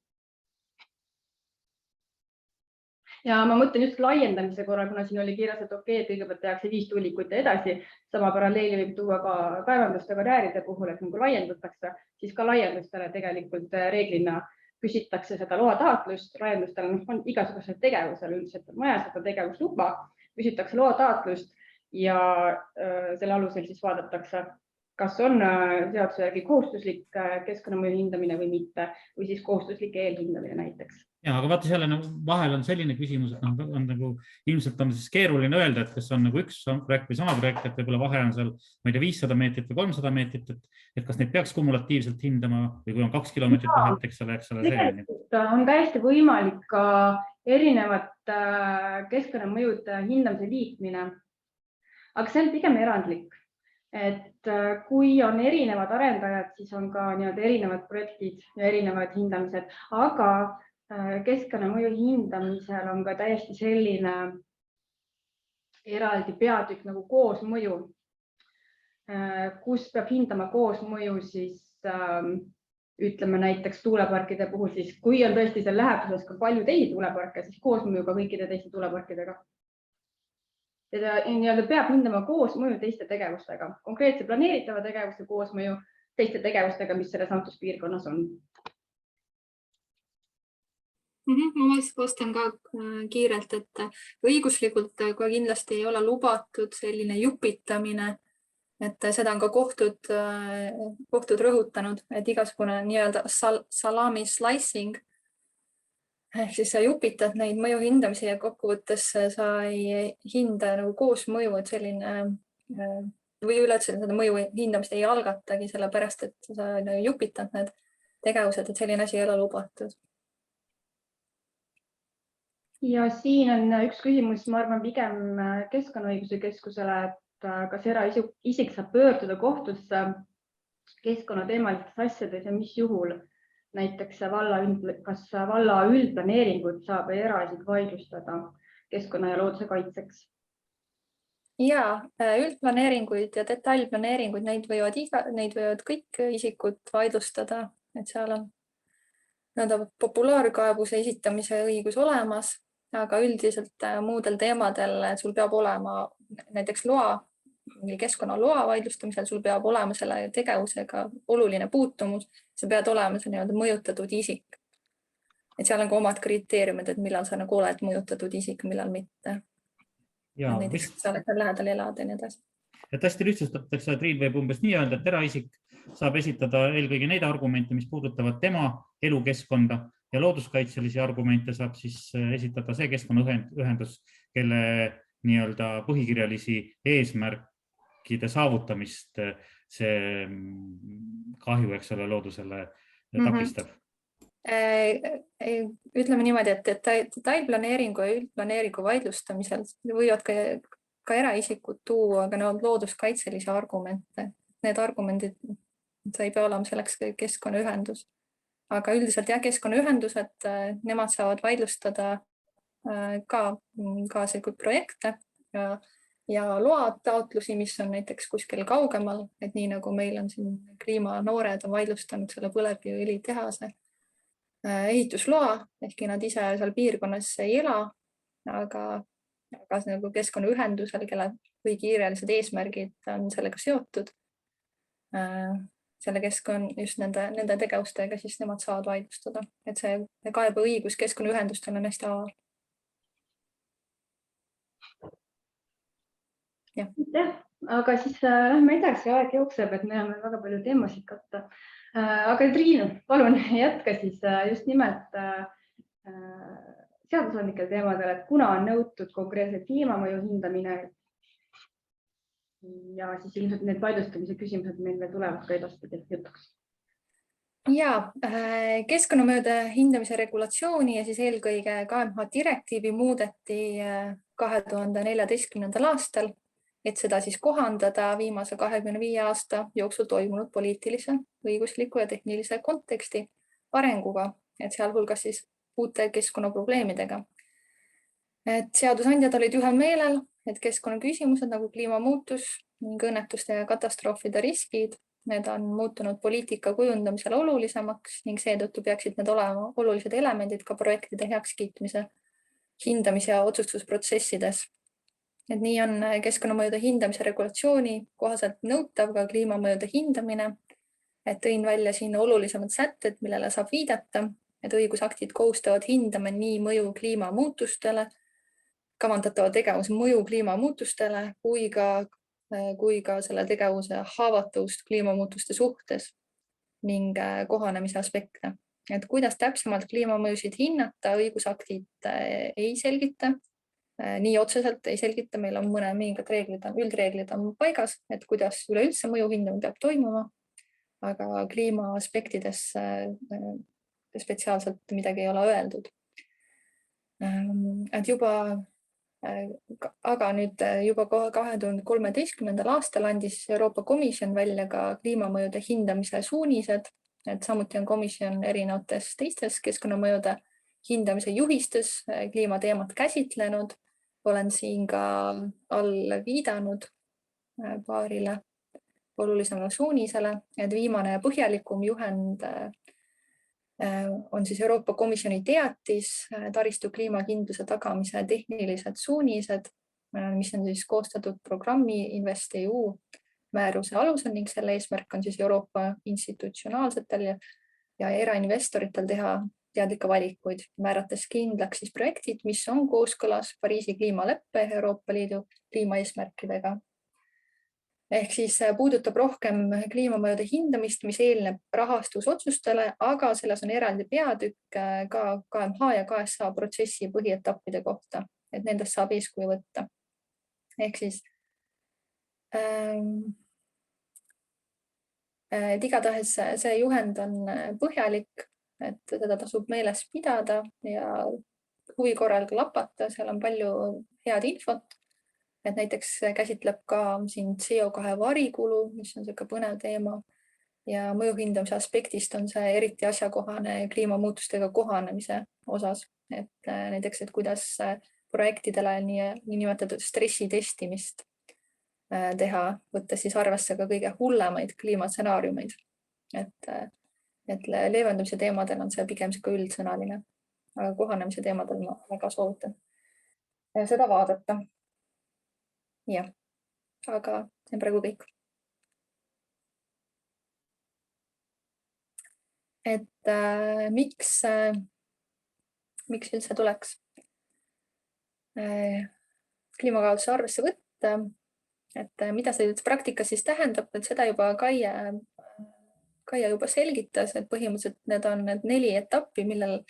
Ja ma mõtlen just laiendamise korral, kuna siin oli kirjas, et okei, kõigepealt tehakse 5 tuulikut ja edasi. Sama paralleeli võib tuua ka kaevanduste karjääride puhul, et nagu laiendatakse, siis ka laiendustele tegelikult reeglina küsitakse seda loa taotlust. Laiendustele on igasugused tegevusel üldiselt on vaja seda tegevusluba, küsitakse loa taotlust ja selle alusel siis vaadatakse, kas on seaduse järgi kohustuslik keskkonnamõju hindamine või mitte, või siis kohustuslik eelhindamine näiteks.
Ja, aga vaata selle vahel on selline küsimus, et on nagu, ilmselt on siis keeruline öelda, et kas on nagu üks projekt või sama projekt, et võib-olla vahe on seal, ma ei tea, 500 meetrit või 300 meetrit, et kas neid peaks kumulatiivselt hindama või kui on 2 kilomeetrit vahet, eks ole.
Tegelikult on täiesti võimalik ka erinevat keskkonnamõjude hindamise liitmine, aga see on pigem erandlik. Et kui on erinevad arendajad, siis on ka erinevad projektid ja erinevad hindamised, aga keskkonnamõju hindamisel on ka täiesti selline eraldi peatükk nagu koosmõju, kus peab hindama koosmõju siis ütleme näiteks tuuleparkide puhul, siis kui on tõesti seal läheduses ka palju teisi tuuleparke, siis koosmõju ka kõikide teiste tuuleparkidega. Ja peab hindama koosmõju teiste tegevustega, konkreetse planeeritava tegevuse koosmõju teiste tegevustega, mis selles antud piirkonnas on.
Ma vastan ka kiirelt, et õiguslikult ka kindlasti ei ole lubatud selline jupitamine, et seda on ka kohtud rõhutanud, et igasugune nii-öelda salami slicing, ehk siis sa jupitad neid mõju hindamisi ja kokkuvõttes sa ei hinda nagu koosmõju, et selline või üleüldse seda mõju hindamist ei algatagi, sellepärast et sa jupitad need tegevused, et selline asi ei ole lubatud.
Ja siin on üks küsimus, ma arvan, pigem Keskkonnaõiguse Keskusele, et kas eraisik saab pöörduda kohtusse keskkonnateemalistes asjades ja mis juhul näiteks kas valla üldplaneeringut saab eraisik vaidlustada keskkonna ja looduse kaitseks? Ja üldplaneeringuid ja detailplaneeringuid, neid võivad kõik isikud vaidlustada, et seal on populaarkaebuse esitamise õigus olemas, aga üldiselt muudel teemadel sul peab olema näiteks keskkonnaloa vaidlustamisel, sul peab olema selle tegevusega oluline puutumus, sa pead olema see mõjutatud isik. Et seal on ka omad kriteeriumid, et millal sa nagu oled mõjutatud isik, millal mitte. Ja näiteks sa oled lähedal elada ja nii edasi.
Et hästi lihtsustatakse, et Triin võib umbes nii öelda, et eraisik saab esitada eelkõige neid argumente, mis puudutavad tema elukeskkonda ja looduskaitselisi argumente saab siis esitada see keskkonnaühendus, kelle nii-öelda põhikirjalisi eesmärkide saavutamist see kahju, eks ole, loodusele takistab.
Ütleme niimoodi, et detailplaneeringu ja üldplaneeringu vaidlustamisel võivad ka eraisikud tuua ka looduskaitselisi argumente. Need argumendid, see ei pea olema selleks keskkonnaühendus. Aga üldiselt jah, keskkonnaühendused, nemad saavad vaidlustada ka selliseid projekte ja load taotlusi, mis on näiteks kuskil kaugemal, et nii nagu meil on siin kliimanoored on vaidlustanud selle põlevkiviõlitehase ehitusloa, ehkki nad ise seal piirkonnas ei ela, aga nagu keskkonnaühendusel, kelle või kiirelised eesmärgid on sellega seotud, selle just nende tegevustega, siis nemad saavad vaidlustada. Et see kaebeõigus keskkonnaühendustel on hästi aval.
Jah, aga siis lähme edasi, aeg jookseb, et meil on väga palju teemasid katta. Aga Triinu, palun jätka siis just nimelt seadusandlikel teemadel, et kuna on nõutud konkreetselt kliimamõju hindamine ja siis ilmselt need vaidlustamise küsimused meil veel tulevad ka edaspidi jutuks.
Ja, keskkonnamõjude hindamise regulatsiooni ja siis eelkõige KMH direktiivi muudeti 2014. aastal, et seda siis kohandada viimase 25 aasta jooksul toimunud poliitilise, õigusliku ja tehnilise konteksti arenguga, et sealhulgas siis uute keskkonnaprobleemidega. Et seadusandjad olid ühel meelel, et keskkonnaküsimused nagu kliimamuutus ning õnnetuste ja katastroofide riskid, need on muutunud poliitika kujundamisel olulisemaks ning seetõttu peaksid need olema olulised elemendid ka projektide heakskiitmise, hindamise ja otsustusprotsessides. Et nii on keskkonnamõjude hindamise regulatsiooni kohaselt nõutav ka kliimamõjude hindamine, et tõin välja siin olulisemad sätted, millele saab viidata, et õigusaktid kohustavad hindama nii mõju kliimamuutustele, kavandatava tegevuse mõju kliimamuutustele kui ka selle tegevuse haavatavust kliimamuutuste suhtes ning kohanemise aspekte. Et kuidas täpsemalt kliimamõjusid hinnata, õigusaktid ei selgita, nii otseselt ei selgita, meil on mingid üldreeglid on paigas, et kuidas üleüldse mõju hindamine peab toimuma, aga kliima aspektides spetsiaalselt midagi ei ole öeldud. Aga nüüd juba 2013. aastal andis Euroopa Komisjon välja ka kliimamõjude hindamise suunised, et samuti on komisjon erinevates teistes keskkonnamõjude hindamise juhistes kliimateemat käsitlenud. Olen siin ka all viidanud paarile olulisemale suunisele, et viimane ja põhjalikum juhend on siis Euroopa Komisjoni teatis taristu kliimakindluse tagamise tehnilised suunised, mis on siis koostatud programmi InvestEU määruse alusel ning selle eesmärk on siis Euroopa institutsionaalsetel ja erainvestoritel teha teadlikke valikuid, määrates kindlaks siis projektid, mis on kooskõlas Pariisi kliimaleppe Euroopa Liidu kliimaeesmärkidega. Ehk siis puudutab rohkem kliimamõjude hindamist, mis eelneb rahastusotsustele, aga selles on eraldi peatükk ka KMH ja KSH protsessi põhietappide kohta, et nendest saab eeskuju võtta. Ehk siis igatahes see juhend on põhjalik, et teda tasub meeles pidada ja huvi korral lapata, seal on palju head infot. Et näiteks käsitleb ka siin CO2 varikulu, mis on selline põnev teema ja mõjuhindamise aspektist on see eriti asjakohane kliimamuutustega kohanemise osas. Et näiteks, et kuidas projektidele niinimetatud stressitestimist teha, võttes siis arvesse ka kõige hullemaid kliimatsenaariumeid. Et leevendamise teemadel on see pigem üldsõnaline, aga kohanemise teemadel ma väga soovitan seda vaadata. Jah, aga see on praegu kõik. Et miks üldse tuleks kliimakavalduse arvesse võtta, et mida see praktikas siis tähendab, et seda juba Kaia juba selgitas, et põhimõtteliselt need on need 4 etappi, millel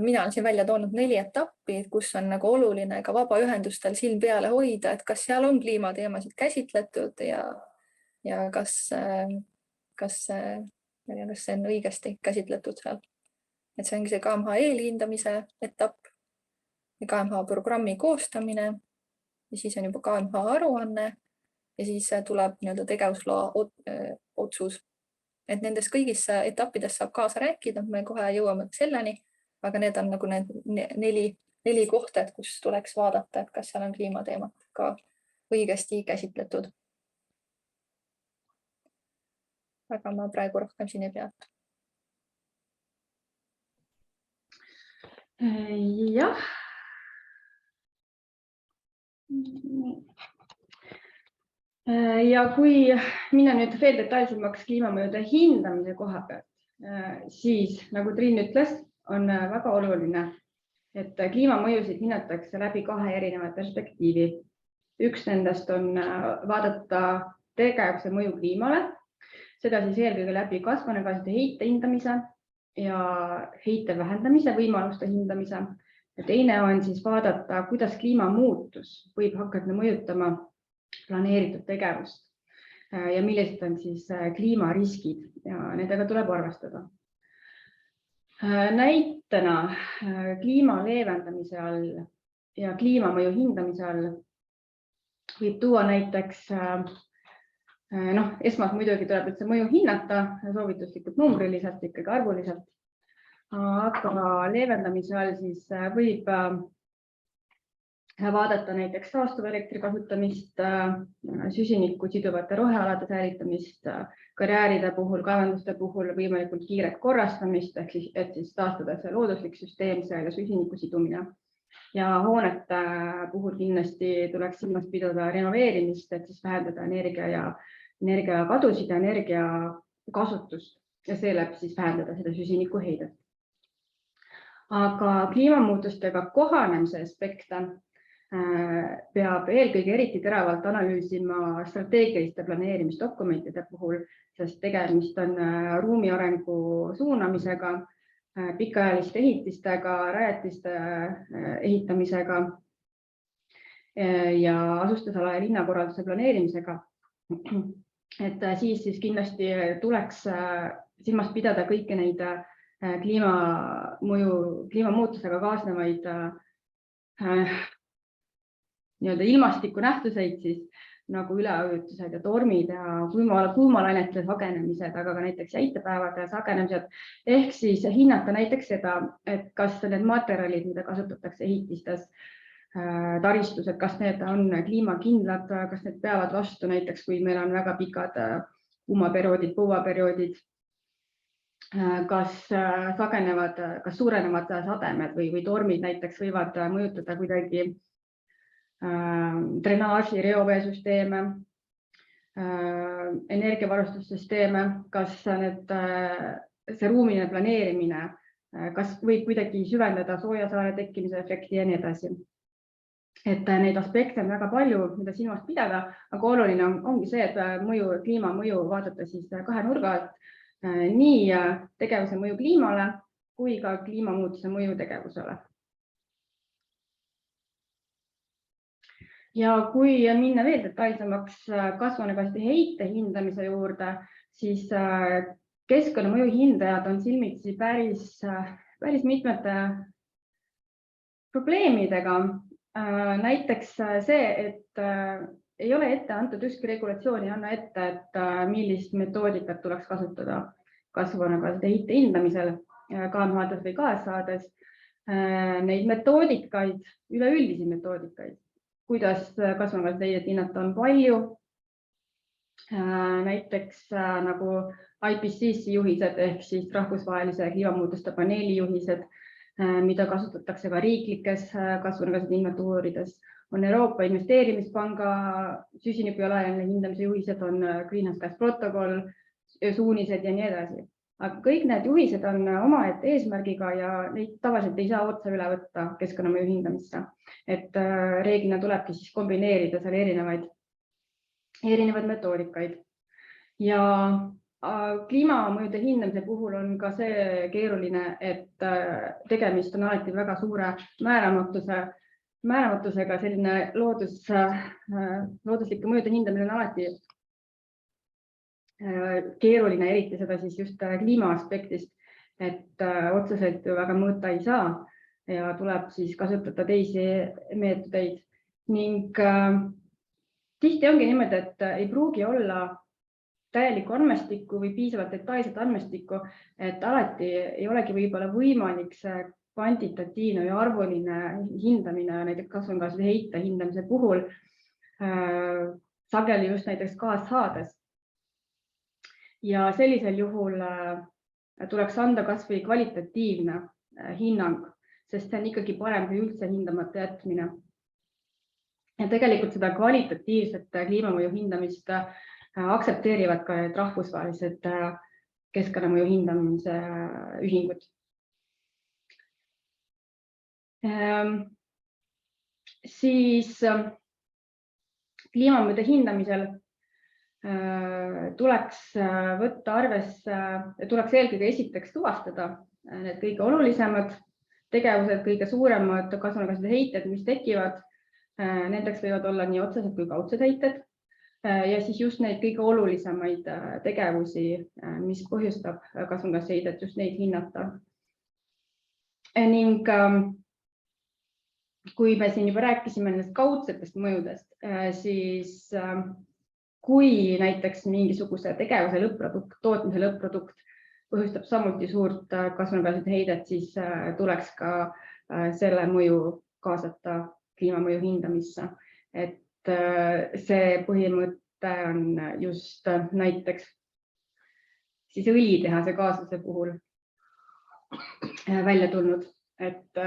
mina olen siin välja toonud 4 etappi, kus on nagu oluline ka vabaühendustel silm peale hoida, et kas seal on kliimateemasid käsitletud ja kas see on õigesti käsitletud seal. Et see ongi see KMH eelhindamise etapp ja KMH programmi koostamine ja siis on juba KMH aruanne ja siis tuleb nii-öelda tegevusloa otsus. Et nendest kõigis etappides saab kaasa rääkida, me kohe jõuame selleni, aga need on nagu need neli kohta, et kus tuleks vaadata, et kas seal on kliimateemat ka õigesti käsitletud. Aga ma praegu rohkem siin ei peatu.
Jah. Ja kui minna nüüd veel detailsemaks kliimamõjude hindamise koha pealt, siis nagu Triin ütles, on väga oluline, et kliimamõjusid hinnatakse läbi 2 erineva perspektiivi. Üks nendest on vaadata tegevuse mõju kliimale, seda siis eelkõige läbi kasvuhoonegaaside heite hindamise ja heite vähendamise võimaluste hindamise. Ja teine on siis vaadata, kuidas kliimamuutus võib hakata mõjutama planeeritud tegevust ja millised on siis kliimariskid ja nendega tuleb arvestada. Näitena kliima leevendamise all ja kliimamõju hindamise all võib tuua näiteks, esmalt muidugi tuleb üldse mõju hinnata, soovituslikult numbriliselt, ikkagi arvuliselt, aga leevendamise all siis võib vaadata näiteks taastuvelektri kasutamist, süsinikku siduvate rohealade säilitamist, karjääride puhul, kaevanduste puhul võimalikult kiiret korrastamist, et siis taastada see looduslik süsteem, selle süsiniku sidumine. Ja hoonete puhul kindlasti tuleks silmas pidada renoveerimist, et siis vähendada energia kadusid ja energia kasutust ja seeläbi siis vähendada seda süsiniku heidet. Aga kliimamuutustega kohanemise aspekte peab eelkõige eriti teravalt analüüsima strateegiliste planeerimisdokumentide puhul, sest tegemist on ruumi arengu suunamisega, pikaajaliste ehitistega, rajatiste ehitamisega ja asustusala ja linnakorralduse planeerimisega. Et siis kindlasti tuleks silmas pidada kõiki neid kliimamuutusega kaasnevaid ilmastiku nähtuseid siis nagu üleujutused ja tormid ja kuumalainete sagenemised, aga ka näiteks jäitepäevade sagenemised. Ehk siis hinnata näiteks seda, et kas need materjalid, mida kasutatakse ehitistes, taristused, kas need on kliimakindlad, kas need peavad vastu näiteks, kui meil on väga pikad kuumaperioodid, põuaperioodid, kas suurenevad sademed või tormid näiteks võivad mõjutada kuidagi drenaaži, reoveesüsteeme, energiavarustussüsteeme, kas see ruumiline planeerimine, kas võib kuidagi süvendada soojasaare tekkimise efekti ja nii edasi. Et neid aspekte on väga palju, mida silmas pidada, aga oluline ongi see, et kliimamõju vaadata siis 2 nurga alt, nii tegevuse mõju kliimale kui ka kliimamuutuse mõju tegevusele. Ja kui minna veel detailsemaks kasvuhoonegaaside heite hindamise juurde, siis keskkonnamõju hindajad on silmitsi päris mitmete probleemidega. Näiteks see, et ei ole ette antud ükski regulatsioon ei anna ette, et millist metoodikat tuleks kasutada kasvuhoonegaaside heite hindamisel KMH-des või KSH-des. Neid metoodikaid, üleüldisi metoodikaid, kuidas kasvuhoonegaaside heidet hinnata on palju. Näiteks nagu IPCC juhised ehk siis rahvusvahelise kliimamuutuste paneeli juhised, mida kasutatakse ka riiklikes kasvuhoonegaaside inventuurides. On Euroopa Investeerimispanga süsiniku jalajälje hindamise juhised, on Greenhouse Gas protokoll, suunised ja nii edasi. Aga kõik need juhised on omaette eesmärgiga ja neid tavaliselt ei saa otse üle võtta keskkonnamõju hindamisse. Et reeglina tulebki siis kombineerida seal erinevaid metoodikaid. Ja kliimamõjude hindamise puhul on ka see keeruline, et tegemist on alati väga suure määramatusega, selline looduslike mõjude hindamine on alati keeruline, eriti seda siis just kliima aspektist, et otseselt väga mõõta ei saa ja tuleb siis kasutada teisi meetodeid. ning tihti ongi niimoodi, et ei pruugi olla täielikku andmestikku või piisavalt detailset andmestikku, et alati ei olegi võib-olla võimalik see kvantitatiivne või arvuline hindamine näiteks kasvuhoonegaaside heite hindamise puhul sageli just näiteks kaassaades. Ja sellisel juhul tuleks anda kas või kvalitatiivne hinnang, sest see on ikkagi parem kui üldse hindamata jätmine. Ja tegelikult seda kvalitatiivset kliimamõju hindamist aktsepteerivad ka rahvusvahelised keskkonnamõju hindamise ühingud. Siis kliimamõjude hindamisel tuleks võtta arvesse, tuleks eelkõige esiteks tuvastada need kõige olulisemad tegevused, kõige suuremad kasvuhoonegaaside heited, mis tekivad. Nendeks võivad olla nii otsesed kui kaudsed heited ja siis just neid kõige olulisemaid tegevusi, mis põhjustab kasvuhoonegaaside heidet, just neid hinnata. Ning kui me siin juba rääkisime nendest kaudsetest mõjudest, siis kui näiteks mingisuguse tegevuse lõpp-produkt, tootmise lõpp-produkt põhjustab samuti suurt kasvuhoonegaaside heidet, siis tuleks ka selle mõju kaasata kliimamõju hindamisse. Et see põhimõte on just näiteks siis õlitehase kaasuse puhul välja tulnud, et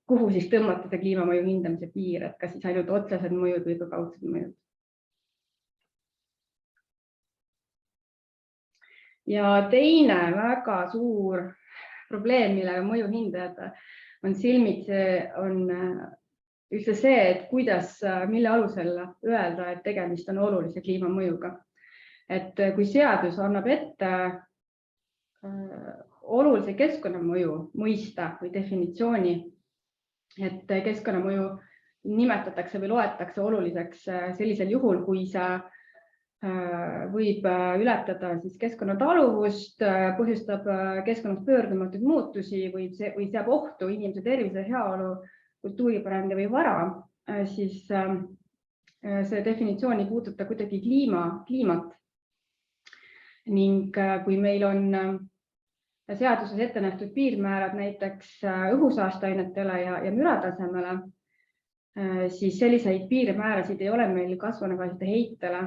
kuhu siis tõmmata see kliimamõju hindamise piir, et kas siis ainult otsesed mõjud või ka kaudsed mõjud. Ja teine väga suur probleem, millega mõju hindajad on silmitsi, on üldse see, et kuidas, mille alusel öelda, et tegemist on olulise kliimamõjuga. Et kui seadus annab ette olulise keskkonnamõju mõiste või definitsiooni, et keskkonnamõju nimetatakse või loetakse oluliseks sellisel juhul, kui see võib ületada siis keskkonnataluvust, põhjustab keskkonnas pöördumatuid muutusi või seab ohtu inimese tervise, heaolu, kultuuripärandi või vara, siis see definitsioon ei puuduta kuidagi kliimat. Ning kui meil on seaduses ette nähtud piirmäärad näiteks õhusaasteainetele ja müratasemele, siis selliseid piirmäärasid ei ole meil kasvuhoonegaaside heitele,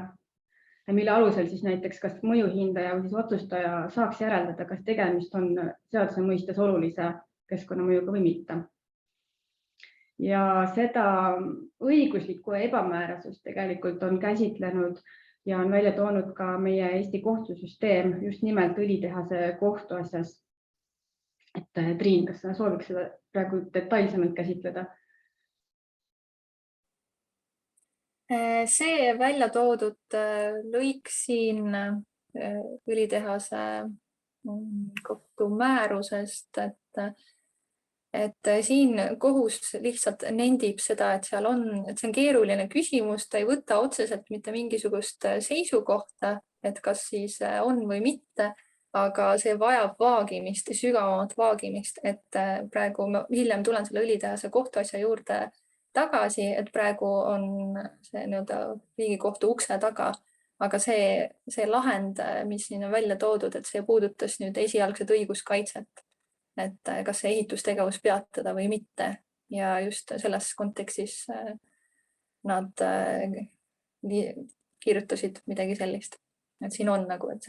mille alusel siis näiteks kas mõjuhindaja või siis otsustaja saaks järeldada, kas tegemist on seaduse mõistes olulise keskkonnamõjuga või mitte. Ja seda õiguslikku ebamäärasust tegelikult on käsitlenud ja on välja toonud ka meie Eesti kohtusüsteem just nimelt õlitehase kohtuasjas. Et Triin, kas sa sooviks seda praegu detailsemalt käsitleda?
See välja toodud lõik siin õlitehase kohtumäärusest, et siin kohus lihtsalt nendib seda, et seal et see on keeruline küsimus, ta ei võta otseselt mitte mingisugust seisukohta, et kas siis on või mitte, aga see vajab vaagimist ja sügavamat vaagimist, et praegu hiljem tulen selle õlitehase kohtuasja juurde tagasi, et praegu on see Riigikohtu ukse taga, aga see lahend, mis siin on välja toodud, et see puudutas nüüd esialgset õiguskaitset, et kas see ehitustegevus peatada või mitte ja just selles kontekstis nad kirjutasid midagi sellist, et siin on et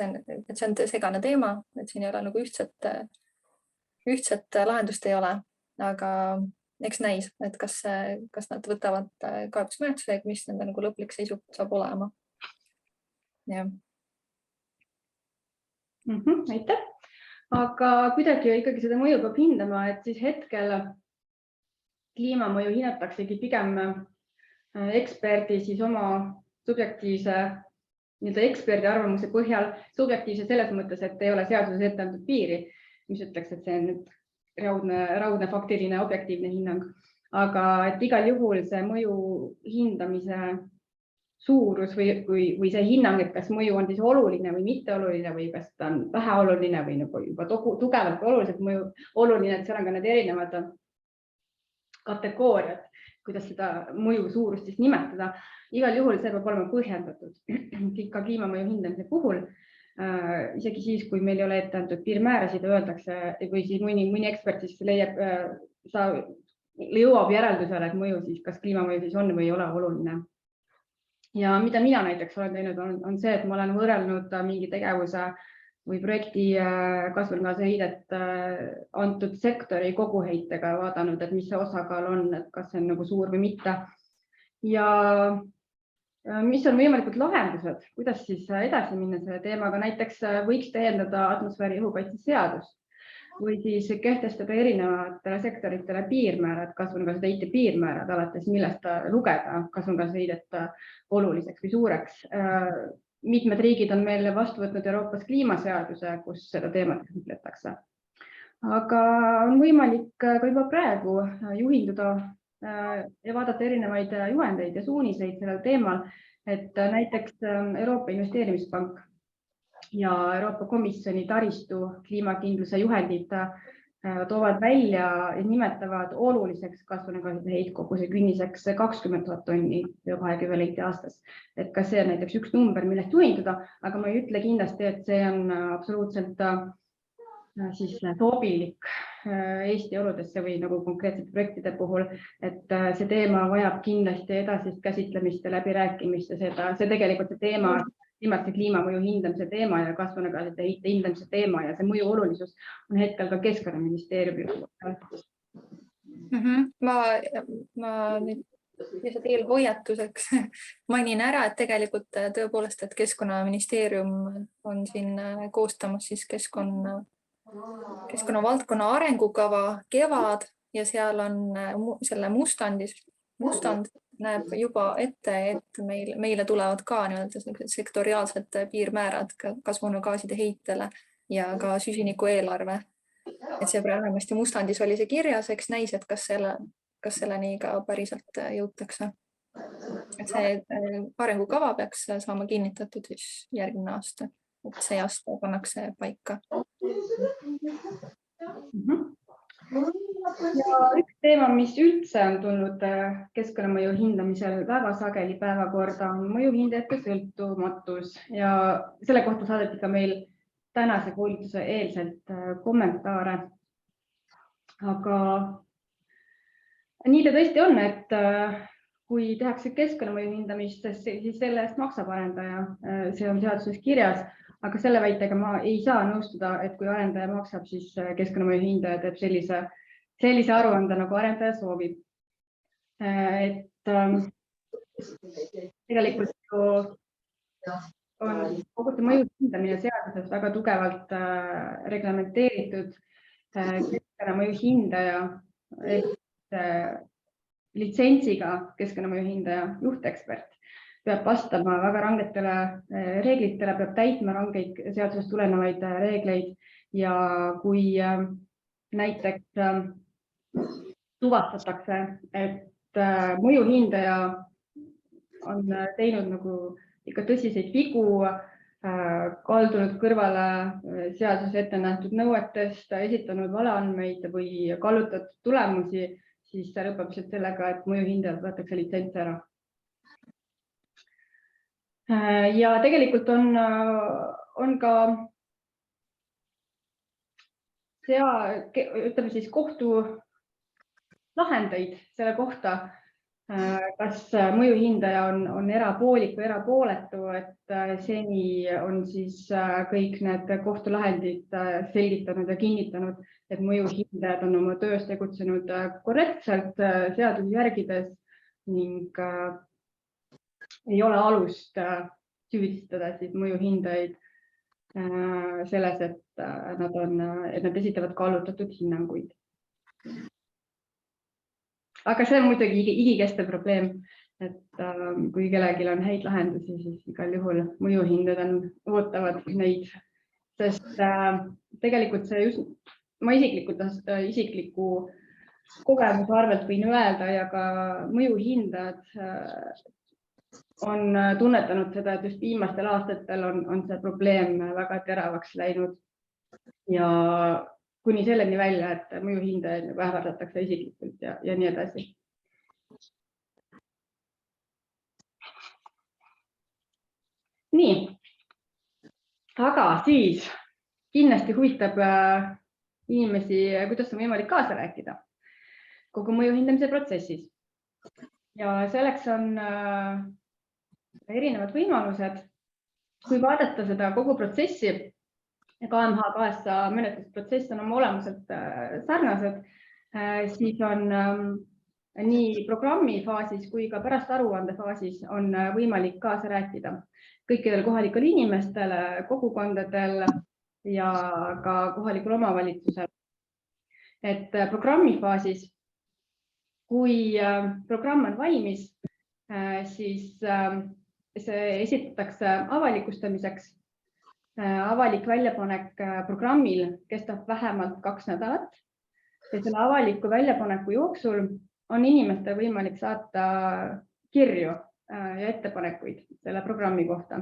see on segane teema, et siin ei ole ühtset lahendust ei ole, aga eks näis, et kas nad võtavad kaebusmenetlusega, mis nende lõplik seisukoht saab olema. Ja.
Aitäh. Aga kuidagi ikkagi seda mõju peab hindama, et siis hetkel kliimamõju hinnataksegi pigem eksperdi siis oma subjektiivse eksperdi arvamuse põhjal, subjektiivse selles mõttes, et ei ole seaduses ette antud piiri, mis ütleks, et see on nüüd raudne faktiline objektiivne hinnang, aga et igal juhul see mõju hindamise suurus või see hinnang, et kas mõju on siis oluline või mitte oluline või kas ta on väheoluline või juba tugevalt oluliselt oluline, et seal on ka need erinevad kategooriad, kuidas seda mõju suurust siis nimetada. Igal juhul see peab olema põhjendatud ka kliimamõju hindamise puhul. Isegi siis, kui meil ei ole ette antud piirmäärasid, öeldakse või siis mõni ekspert siis jõuab järeldusele, et mõju siis, kas kliimamõju siis on või ei ole oluline. Ja mida mina näiteks olen teinud, on see, et ma olen võrrelnud mingi tegevuse või projekti kasvuhoonegaaside heidet antud sektori koguheitega, vaadanud, et mis see osakaal on, et kas see on nagu suur või mitte. Ja mis on võimalikud lahendused, kuidas siis edasi minna selle teemaga, näiteks võiks täiendada atmosfääri õhukaitse seadust või siis kehtestada erinevatele sektoritele piirmäärad, kasvuhoonegaaside heite piirmäärad, alates millest lugeda kasvuhoonegaaside heidet oluliseks või suureks. Mitmed riigid on meil vastu võtnud Euroopas kliimaseaduse, kus seda teemat käsitletakse. Aga on võimalik ka juba praegu juhinduda ja vaadata erinevaid juhendeid ja suuniseid sellel teemal, et näiteks Euroopa Investeerimispank ja Euroopa Komisjoni taristu kliimakindluse juhendid toovad välja ja nimetavad oluliseks kasvuhoonegaaside heitkoguse künniseks 20 000 tonni CO2 ekvivalenti aastas. Et ka see on näiteks üks number, millest juhinduda, aga ma ei ütle kindlasti, et see on absoluutselt siis sobilik Eesti oludesse või nagu konkreetsete projektide puhul, et see teema vajab kindlasti edasist käsitlemist ja läbirääkimist ja see tegelikult see teema, nimelt see kliimamõju hindamise teema ja kasvuhoonegaaside heite hindamise teema ja see mõju olulisus on hetkel ka Keskkonnaministeeriumi.
Ma nüüd lihtsalt eelhoiatuseks mainin ära, et tegelikult tõepoolest, et Keskkonnaministeerium on siin koostamas siis keskkonnavaldkonna arengukava Kevad ja seal on selle mustand näeb juba ette, et meile tulevad ka sektoriaalsed piirmäärad kasvuhoonegaaside heitele ja ka süsiniku eelarve. Et see vähemasti mustandis oli see kirjas, eks näis, et kas selleni ka päriselt jõutakse. Et see arengukava peaks saama kinnitatud siis järgmine aasta, et see aasta pannakse paika.
Ja üks teema, mis üldse on tulnud keskkonnamõju hindamisel väga sageli päevakorda, on mõjuhindajate sõltumatus ja selle kohta saadeti ka meil tänase koolituse eelselt kommentaare. Aga nii ta tõesti on, et kui tehakse keskkonnamõju hindamist, siis selle eest maksab arendaja, see on seaduses kirjas. Aga selle väitega ma ei saa nõustuda, et kui arendaja maksab, siis keskkonnamõju hindaja teeb sellise aruande, nagu arendaja soovib. Et tegelikult on kogu see mõju hindamine seaduses väga tugevalt reglamenteeritud. Keskkonnamõju hindaja litsentsiga keskkonnamõju hindaja juhtekspert peab vastama väga rangetele reeglitele, peab täitma rangeid seadusest tulenevaid reegleid ja kui näiteks tuvastatakse, et mõjuhindaja on teinud nagu ikka tõsiseid vigu, kaldunud kõrvale seaduses ette nähtud nõuetest, esitanud valeandmeid või kallutatud tulemusi, siis see lõpeb sellega, et mõjuhindajalt võetakse litsents ära. Ja tegelikult on ka ütleme siis kohtu lahendeid selle kohta, kas mõjuhindaja on erapoolik või erapooletu, et seni on siis kõik need kohtulahendid selgitanud ja kinnitanud, et mõjuhindajad on oma töös tegutsenud korrektselt seadusi järgides ning ei ole alust süüdistada siis mõjuhindajaid selles, et nad esitavad kallutatud hinnanguid. Aga see on muidugi igikestev probleem, et kui kellelgi on häid lahendusi, siis igal juhul mõjuhindajad ootavad neid, sest tegelikult see just, ma isikliku kogemuse arvelt võin öelda ja ka mõjuhindajad on tunnetanud seda, et just viimastel aastatel on see probleem väga teravaks läinud ja kuni selleni välja, et mõjuhindajaid ähvardatakse isiklikult ja nii edasi. Nii, aga siis kindlasti huvitab inimesi, kuidas on võimalik kaasa rääkida kogu mõju hindamise protsessis. Ja selleks on erinevad võimalused. Kui vaadata seda kogu protsessi, KMH KSA menetlusprotsess on oma olemuselt sarnased, siis on nii programmi faasis kui ka pärast aruande faasis on võimalik kaasa rääkida kõikidel kohalikel inimestel, kogukondadel ja ka kohalikul omavalitsusel. Et programmi faasis, kui programm on valmis, siis see esitatakse avalikustamiseks. Avalik väljapanek programmil kestab vähemalt 2 nädalat ja selle avaliku väljapaneku jooksul on inimestel võimalik saata kirju ja ettepanekuid selle programmi kohta.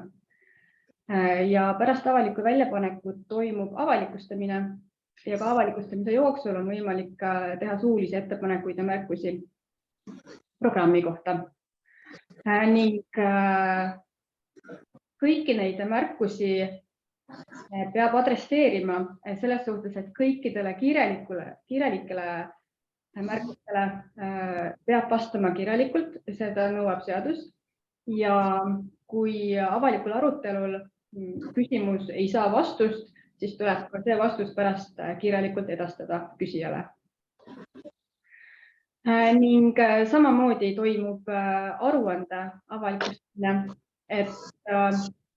Ja pärast avalikku väljapanekut toimub avalikustamine ja ka avalikustamise jooksul on võimalik teha suulisi ettepanekuid ja märkusi programmi kohta. Ning kõiki neid märkusi peab adresseerima selles suhtes, et kõikidele kirjalikele märkustele peab vastama kirjalikult, seda nõuab seadus. Ja kui avalikul arutelul küsimus ei saa vastust, siis tuleb ka see vastus pärast kirjalikult edastada küsijale. Ning samamoodi toimub aruande avalikustamine, et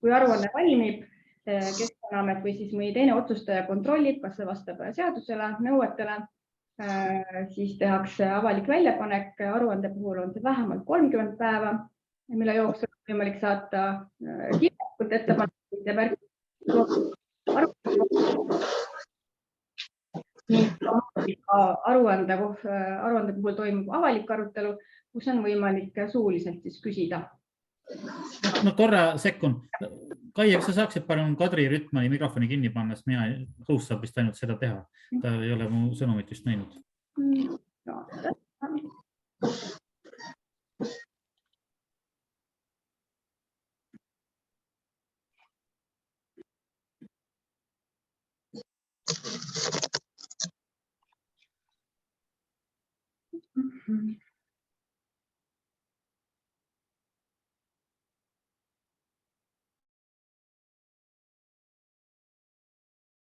kui aruanne valmib, Keskkonnaamet või siis mõni teine otsustaja kontrollib, kas see vastab seadusele, nõuetele, siis tehakse avalik väljapanek. Aruande puhul on see vähemalt 30 päeva, mille jooksul on võimalik saata kirjalikult ettepanekuid ja märkusi. Aruande puhul toimub avalik arutelu, kus on võimalik suuliselt siis küsida.
No korra sekkun. Kaie, kas sa saaksid palun Kadri Rütmani mikrofoni kinni panna, sest mina host saab vist ainult seda teha. Ta ei ole mu sõnumit vist näinud.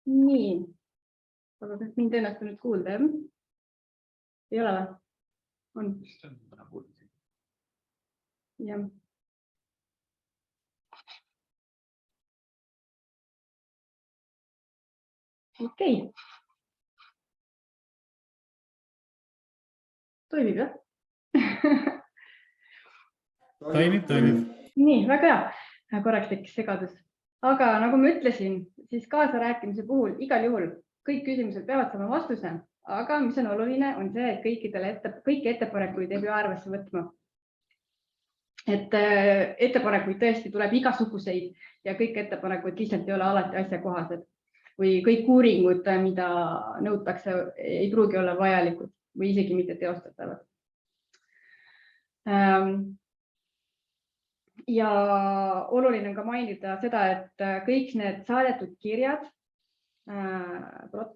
Nii, aga kas mind ennast nüüd kuulda, jah? Ei ole või? On. Jah. Okei. Toimib, jah?
Toimib.
Nii, väga hea. Korraks tekkis segadus. Aga nagu ma ütlesin, siis kaasarääkimise puhul igal juhul kõik küsimused peavad saama vastuse, aga mis on oluline, on see, et kõiki ettepanekuid ei pea arvesse võtma. Et ettepanekuid tõesti tuleb igasuguseid ja kõik ettepanekud lihtsalt ei ole alati asjakohased või kõik uuringud, mida nõutakse, ei pruugi olla vajalikud või isegi mitte teostatavad. Ja oluline on ka mainida seda, et kõik need saadetud kirjad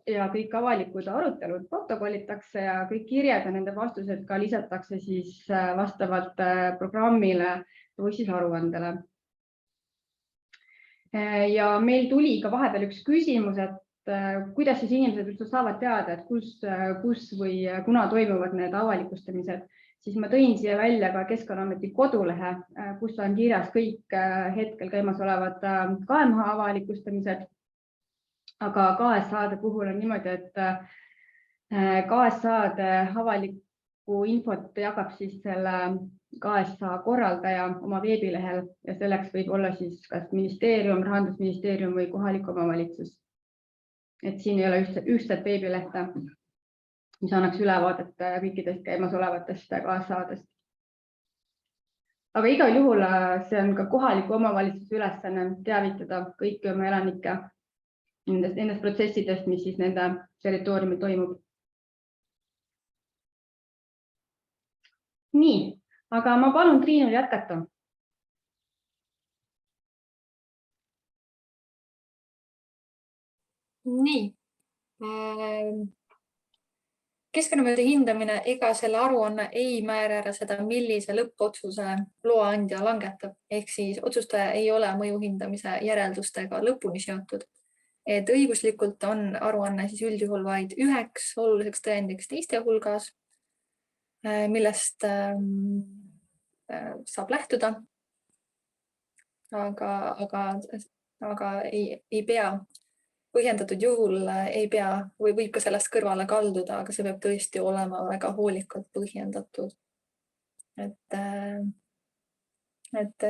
ja kõik avalikud arutelud protokollitakse ja kõik kirjad ja nende vastused ka lisatakse siis vastavalt programmile või siis aruandele. Ja meil tuli ka vahepeal üks küsimus, et kuidas siis inimesed üldse saavad teada, et kus või kuna toimuvad need avalikustamised. Siis ma tõin siia välja ka Keskkonnaameti kodulehe, kus on kirjas kõik hetkel käimas olevad KMH avalikustamised. Aga KSA-de puhul on niimoodi, et KSA-de avalikku infot jagab siis selle KSA korraldaja oma veebilehel ja selleks võib olla siis kas ministeerium, Rahandusministeerium või kohalik omavalitsus. Et siin ei ole ühtset veebilehte, mis annaks ülevaadet kõikidest käimasolevatest KSA-dest. Aga igal juhul see on ka kohaliku omavalitsuse ülesanne teavitada kõiki oma elanikke nendest protsessidest, mis siis nende territooriumil toimub. Nii, aga ma palun Triinul jätkata.
Nii. Keskkonnamõjude hindamine ega selle aruanne ei määra ära seda, millise lõppotsuse loaandja langetab. Ehk siis otsustaja ei ole mõju hindamise järeldustega lõpuni seotud. Et õiguslikult on aruanne siis üldjuhul vaid üheks oluliseks tõendiks teiste hulgas, millest saab lähtuda. Aga ei pea, põhjendatud juhul ei pea või võib ka sellest kõrvale kalduda, aga see peab tõesti olema väga hoolikalt põhjendatud. Et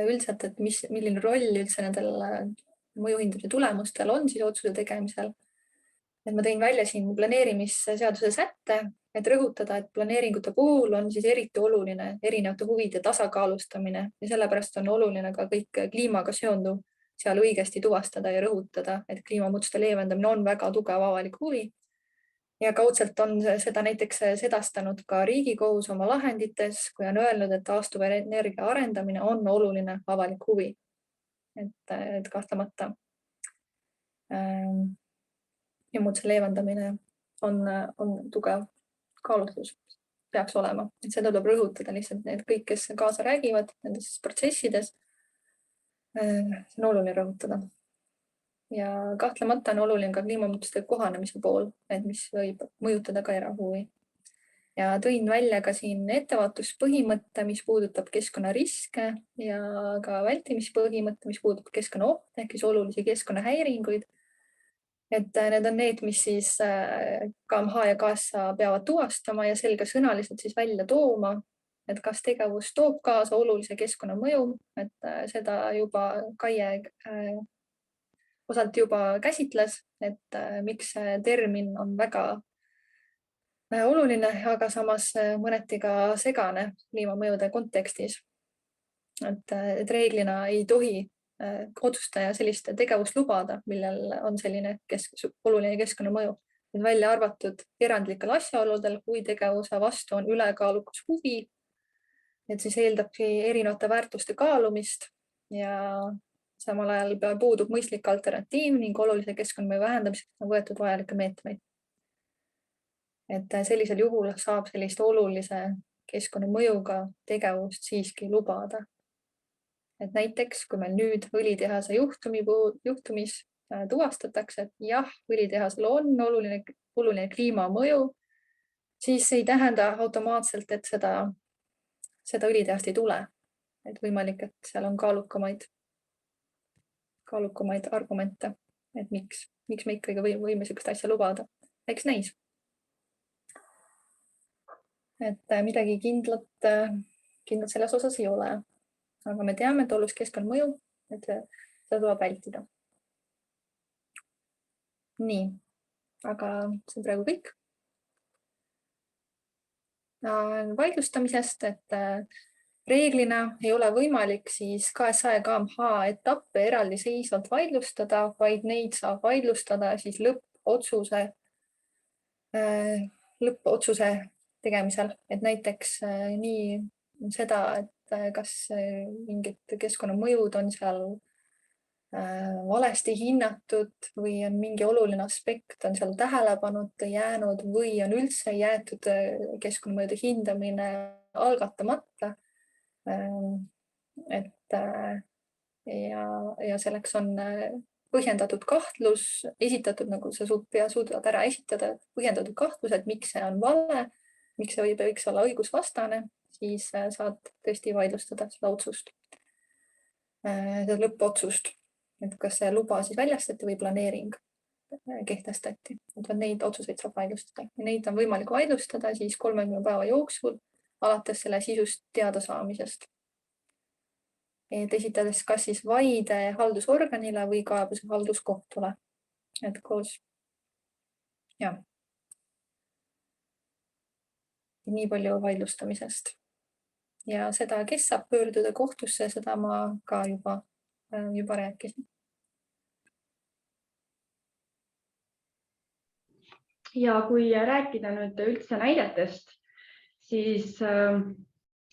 üldiselt, et milline roll üldse nendel mõjuhindamise tulemustel on siis otsuse tegemisel. Et ma tõin välja siin planeerimisseaduse sätte, et rõhutada, et planeeringute puhul on siis eriti oluline erinevate huvide tasakaalustamine ja sellepärast on oluline ka kõik kliimaga seonduv seal õigesti tuvastada ja rõhutada, et kliimamuutuste leevendamine on väga tugev avalik huvi. Ja kaudselt on seda näiteks sedastanud ka Riigikohus oma lahendites, kui on öelnud, et taastuvenergia arendamine on oluline avalik huvi. Et kahtlemata ja muutuse leevendamine on tugev kaalutlus, peaks olema. Et seda tuleb rõhutada lihtsalt need kõik, kes kaasa räägivad nendes protsessides. See on oluline rõhutada. Ja kahtlemata on oluline ka kliimamuutuste kohanemise pool, et mis võib mõjutada ka erahuvi. Ja tõin välja ka siin ettevaatuspõhimõtte, mis puudutab keskkonnariske ja ka vältimispõhimõtte, mis puudutab keskkonnaohte ehk siis olulisi keskkonnahäiringuid. Et need on need, mis siis KMH ja KSA peavad tuvastama ja selgesõnaliselt siis välja tooma, et kas tegevus toob kaasa olulise keskkonnamõju, et seda juba Kaie osalt juba käsitles, et miks see termin on väga oluline, aga samas mõneti ka segane kliimamõjude kontekstis. Et reeglina ei tohi otsustaja sellist tegevust lubada, millel on selline oluline keskkonnamõju. Välja arvatud erandlikel asjaoludel, kui tegevuse vastu on ülekaalukas huvi, et siis eeldabki erinevate väärtuste kaalumist ja samal ajal puudub mõistlik alternatiiv ning olulise keskkonnamõju vähendamiseks on võetud vajalikke meetmeid. Et sellisel juhul saab sellist olulise keskkonnamõjuga tegevust siiski lubada. Et näiteks, kui meil nüüd õlitehase juhtumis tuvastatakse, et jah, õlitehasel on oluline kliimamõju, siis ei tähenda automaatselt, et seda õlitehast ei tule. Et võimalik, et seal on kaalukamaid argumente, et miks me ikkagi võime sellist asja lubada. Eks näis. Et midagi kindlat selles osas ei ole. Aga me teame, et olulist keskkonnamõju, et seda tuleb vältida. Nii, aga see on praegu kõik. Vaidlustamisest, et reeglina ei ole võimalik siis KSA ja KMH etappe eraldiseisvalt vaidlustada, vaid neid saab vaidlustada siis lõppotsuse tegemisel. Et näiteks nii seda, et kas mingid keskkonnamõjud on seal valesti hinnatud või on mingi oluline aspekt on seal tähelepanuta jäänud või on üldse jäetud keskkonnamõjude hindamine algatamata. Ja selleks on põhjendatud kahtlus esitatud, nagu sa suudad ära esitada, põhjendatud kahtlus, et miks see on vale, miks see võiks olla õigusvastane, siis saad tõesti vaidlustada seda otsust, seda lõppotsust, et kas see luba siis väljastati või planeering kehtestati. Neid otsuseid saab vaidlustada ja neid on võimalik vaidlustada siis 30 päeva jooksul alates selle sisust teada saamisest. Et esitades kas siis vaide haldusorganile või kaebuse halduskohtule. Et koos, jah. Nii palju vaidlustamisest. Ja seda, kes saab pöörduda kohtusse, seda ma ka juba rääkisin.
Ja kui rääkida nüüd üldse näidetest, siis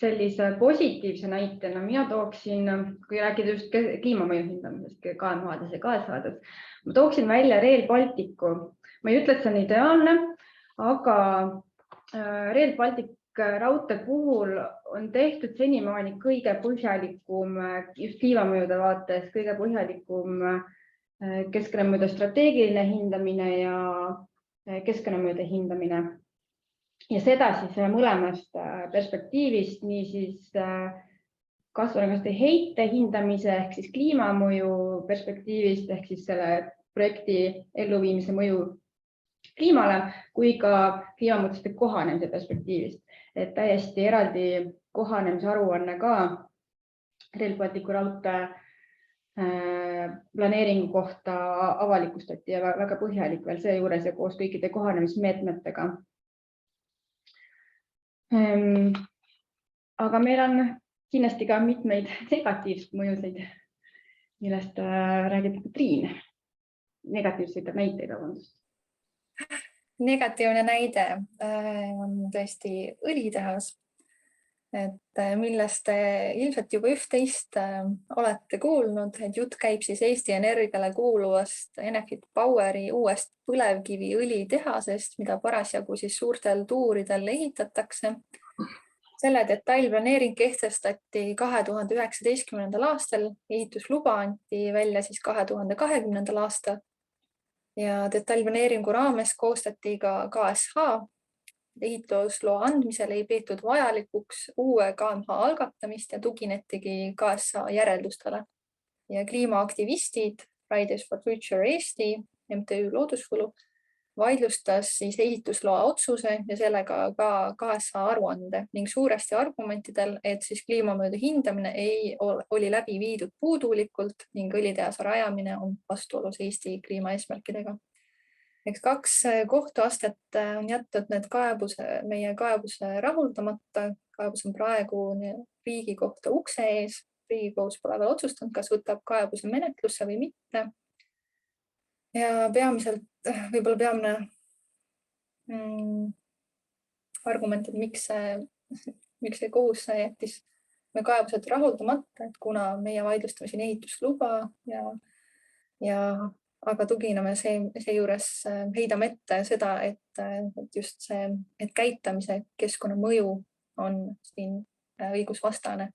sellise positiivse näitena mina tooksin, kui rääkida just kliimamõju hindamisest KMH-des ja KSH-des, ma tooksin välja Rail Balticu. Ma ei ütle, et see on ideaalne, aga Rail Baltic raudtee puhul on tehtud senimaani kõige põhjalikum, just kliimamõjude vaates, kõige põhjalikum keskkonnamõjude strateegiline hindamine ja keskkonnamõjude hindamine. Ja seda siis mõlemast perspektiivist, nii siis kasvuhoonegaaside heite hindamise ehk siis kliimamõju perspektiivist ehk siis selle projekti elluviimise mõju kliimale kui ka kliimamuutuste kohanemise perspektiivist. Et täiesti eraldi kohanemise aruanne ka Rail Balticu raudtee planeeringu kohta avalikustati ja väga põhjalik veel seejuures ja koos kõikide kohanemismeetmetega. Aga meil on kindlasti ka mitmeid negatiivseid mõjusid, millest räägib Triin. Negatiivseid näiteid, vabandust.
Negatiivne näide on tõesti õlitehas, millest te ilmselt juba üht-teist olete kuulnud, et jutt käib siis Eesti Energiale kuuluvast Enefit Poweri uuest põlevkiviõlitehasest, mida parasjagu siis suurtel tuuridel ehitatakse. Selle detailplaneering kehtestati 2019. aastal, ehitusluba anti välja siis 2020. aastal ja detailplaneeringu raames koostati ka KSH. Ehitusloa andmisel ei peetud vajalikuks uue KMH algatamist ja tuginetigi KSH järeldustele. Ja kliimaaktivistid Fridays for Future Eesti, MTÜ Loodusfulu, vaidlustas siis ehitusloa otsuse ja sellega ka KSH aruande ning suuresti argumentidel, et siis kliimamõjude hindamine oli läbi viidud puudulikult ning õlitehase rajamine on vastuolus Eesti kliimaeesmärkidega. Eks 2 kohtuastet on jätnud meie kaebuse rahuldamata. Kaebus on praegu Riigikohtu ukse ees. Riigikohus pole veel otsustanud, kas võtab kaebuse menetlusse või mitte. Ja peamiselt võib-olla peamine argument, et miks see kohus jättis me kaebused rahuldamata, et kuna meie vaidlustame siin ehitusluba aga tugineme seejuures heidame ette seda, et just see, et käitamise keskkonnamõju on siin õigusvastane,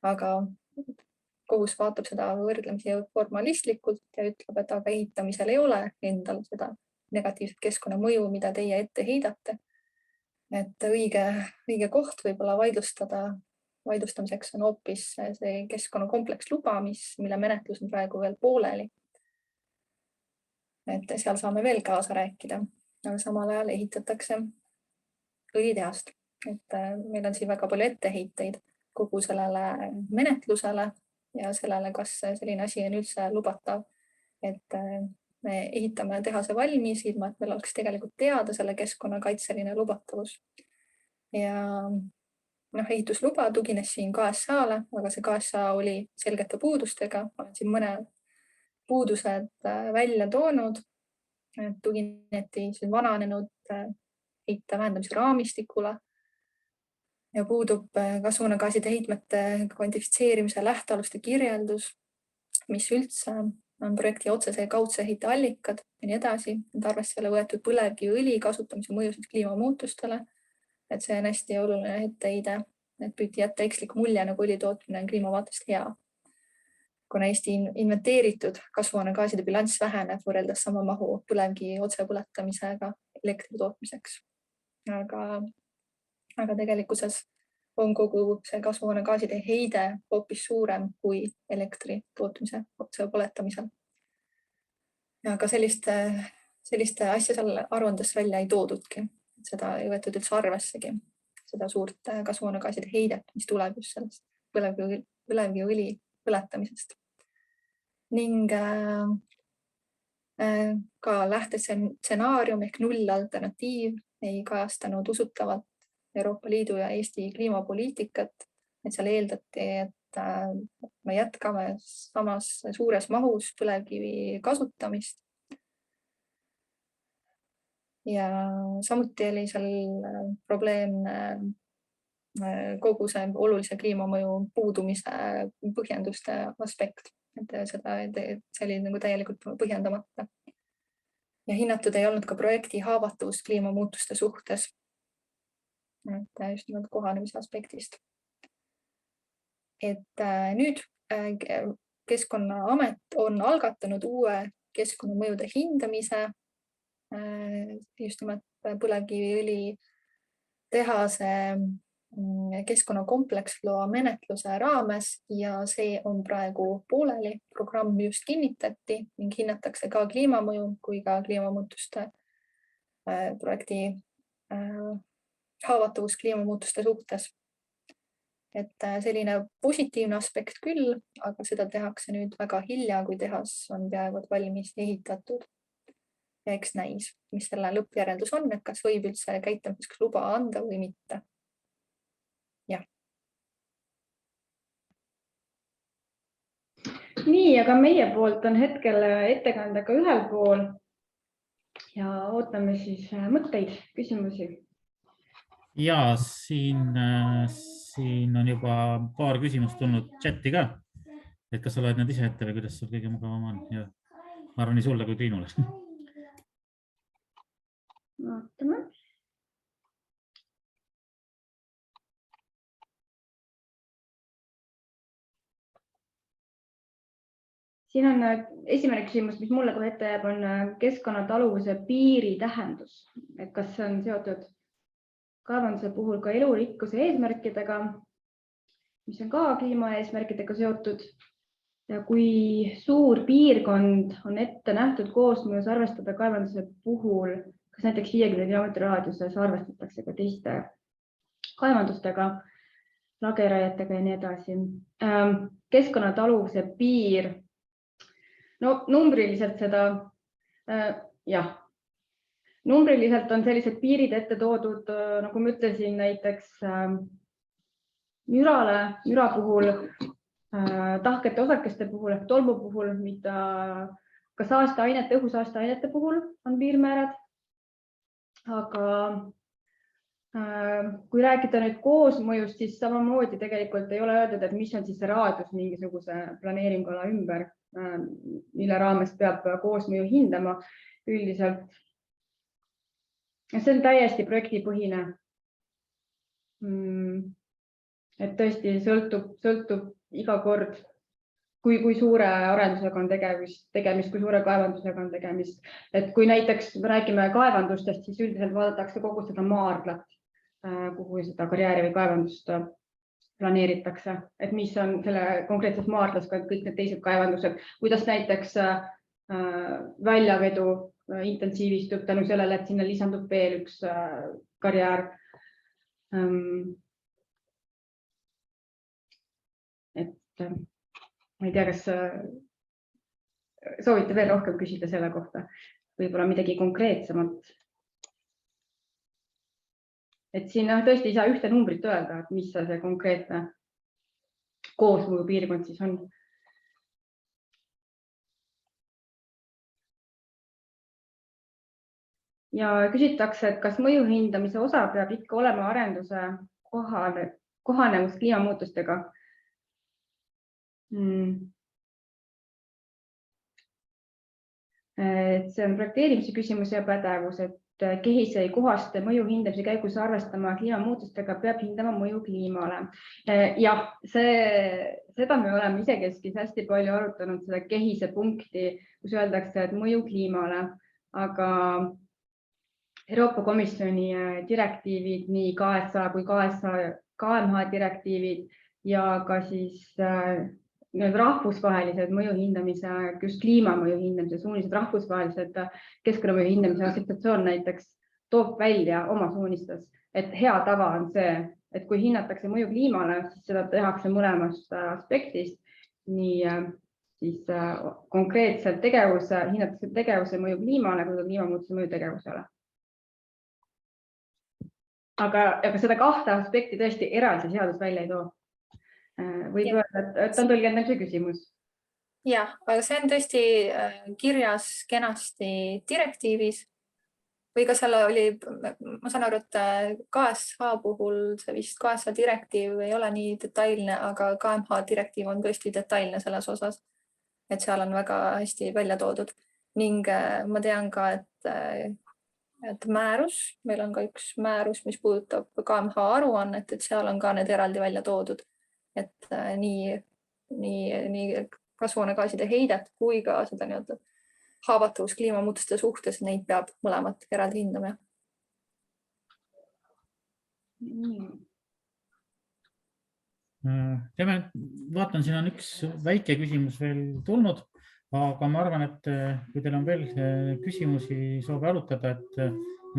aga kohus vaatab seda võrdlemisi formalistlikult ja ütleb, et aga ehitamisel ei ole endal seda negatiivset keskkonnamõju, mida teie ette heidate. Et õige koht võib-olla vaidlustamiseks on hoopis see keskkonnakompleksluba, mille menetlus on praegu veel pooleli. Et seal saame veel kaasa rääkida, aga samal ajal ehitatakse õlitehast. Et meil on siin väga palju etteheiteid kogu sellele menetlusele ja sellele, kas selline asi on üldse lubatav, et me ehitame tehase valmis, ilma et meil oleks tegelikult teada selle keskkonnakaitseline lubatavus. Ja ehitusluba tugines siin KSH-le, aga see KSH oli selgete puudustega. Olen siin mõne puudused välja toonud, tugineti vananenud heite vähendamise raamistikule ja puudub kasvuhoonegaaside heitmete kvantifitseerimise lähtealuste kirjeldus, mis üldse on projekti otsese ja kaudse heite allikad ja nii edasi. Arvesse ei ole võetud põlevkiviõli kasutamise mõjusid kliimamuutustele, et see on hästi oluline etteheide, et püüti jätta ekslik mulje, nagu õli tootmine on kliimavaatest hea. Kuna Eesti inventeeritud kasvuhoonegaaside bilanss väheneb võrreldes sama mahu põlevkivi otsepõletamisega elektri tootmiseks. Aga tegelikkuses on kogu see kasvuhoonegaaside heide hoopis suurem kui elektri tootmise otsepõletamisel. Aga selliste asja seal aruandes välja ei toodudki. Seda ei võetud üldse arvessegi, seda suurt kasvuhoonegaaside heidet, mis tuleb just sellest põlevkiviõli põletamisest. Ning ka lähtestsenaarium ehk nullalternatiiv ei kajastanud usutavalt Euroopa Liidu ja Eesti kliimapoliitikat, et seal eeldati, et me jätkame samas suures mahus põlevkivi kasutamist. Ja samuti oli seal probleemne kogu see olulise kliimamõju puudumise põhjenduste aspekt, et see oli nagu täielikult põhjendamata. Ja hinnatud ei olnud ka projekti haavatavus kliimamuutuste suhtes. Et just nimelt kohanemise aspektist. Et nüüd Keskkonnaamet on algatanud uue keskkonnamõjude hindamise just nimelt põlevkiviõli tehase keskkonnakompleksloa menetluse raames ja see on praegu pooleli. Programm just kinnitati ning hinnatakse ka kliimamõju kui ka kliimamuutuste projekti haavatavus kliimamuutuste suhtes. Et selline positiivne aspekt küll, aga seda tehakse nüüd väga hilja, kui tehas on peaaegu valmis ehitatud. Ja eks näis, mis selle lõppjäreldus on, et kas võib üldse käitamiseks luba anda või mitte. Jah.
Nii, aga meie poolt on hetkel ettekandega ühel pool ja ootame siis mõtteid, küsimusi.
Ja siin on juba paar küsimust tulnud chati ka, et kas sa loed need ise ette või kuidas sul kõige mugavam on? Ja ma arvan nii sulle kui Triinule.
Vaatame. Siin on esimene küsimus, mis mulle kohe ette jääb, on keskkonnataluvuse piiri tähendus. Et kas see on seotud kaevanduse puhul ka elurikkuse eesmärkidega, mis on ka kliimaeesmärkidega seotud. Ja kui suur piirkond on ette nähtud koosmõjus arvestada kaevanduse puhul, kas näiteks 50 kilomeetri raadiuses arvestatakse ka teiste kaevandustega, lageraietega ja nii edasi. Keskkonnataluvuse piir, no numbriliselt seda, jah. Numbriliselt on sellised piirid ette toodud, nagu ma ütlesin, näiteks müra puhul, tahkete osakeste puhul, tolmu puhul, mida ka saasteainete, õhusaasteainete puhul on piirmäärad. Aga kui rääkida nüüd koosmõjust, siis samamoodi tegelikult ei ole öeldud, et mis on siis see raadius mingisuguse planeeringuala ümber, mille raames peab koosmõju hindama üldiselt. See on täiesti projektipõhine. Et tõesti sõltub iga kord, kui suure arendusega on tegemist, kui suure kaevandusega on tegemist. Et kui näiteks räägime kaevandustest, siis üldiselt vaadatakse kogu seda maardlat, kuhu seda karjääri või kaevandust planeeritakse. Et mis on selle konkreetses maardlas ka kõik need teised kaevandused, kuidas näiteks väljavedu intensiivistub tänu sellele, et sinna lisandub veel üks karjäär. Et ma ei tea, kas soovite veel rohkem küsida selle kohta, võib-olla midagi konkreetsemalt. Et siin tõesti ei saa ühte numbrit öelda, et mis see konkreetne koosmõju piirkond siis on. Ja küsitakse, et kas mõju hindamise osa peab ikka olema arenduse kohanevus kliimamuutustega. See on projekteerimise küsimus ja pädevus, et kehise ja kohaste mõju hindamise käigus arvestama kliimamuutustega peab hindama mõju kliimale. Jah, seda me oleme isekeskis hästi palju arutanud, seda kehise punkti, kus öeldakse, et mõju kliimale, aga Euroopa Komisjoni direktiivid, nii KSA kui KMH direktiivid ja ka siis rahvusvahelised mõju hindamise, just kliimamõju hindamise suunised, rahvusvahelised keskkonnamõju hindamise assotsiatsioon näiteks toob välja oma suunistes, et hea tava on see, et kui hinnatakse mõju kliimale, siis seda tehakse mõlemast aspektist, nii siis konkreetselt hinnatakse tegevuse mõju kliimale kui ka kliimamuutuse mõju tegevusele. Aga seda kahte aspekti tõesti eraldi seadus välja ei too. Võib öelda, et on tõlgendamise küsimus.
Jah, aga see on tõesti kirjas kenasti direktiivis või ka seal oli, ma saan aru, et KSH puhul see vist KSH direktiiv ei ole nii detailne, aga KMH direktiiv on tõesti detailne selles osas, et seal on väga hästi välja toodud ning ma tean ka, et määrus, meil on ka üks määrus, mis puudutab KMH aruannet, et seal on ka need eraldi välja toodud, et nii kasvuhoonegaaside heidet kui ka seda nii-öelda haavatavus kliimamuutuste suhtes, neid peab mõlemat eraldi hindama.
Vaatan, siin on üks väike küsimus veel tulnud, aga ma arvan, et kui teil on veel küsimusi soove arutada, et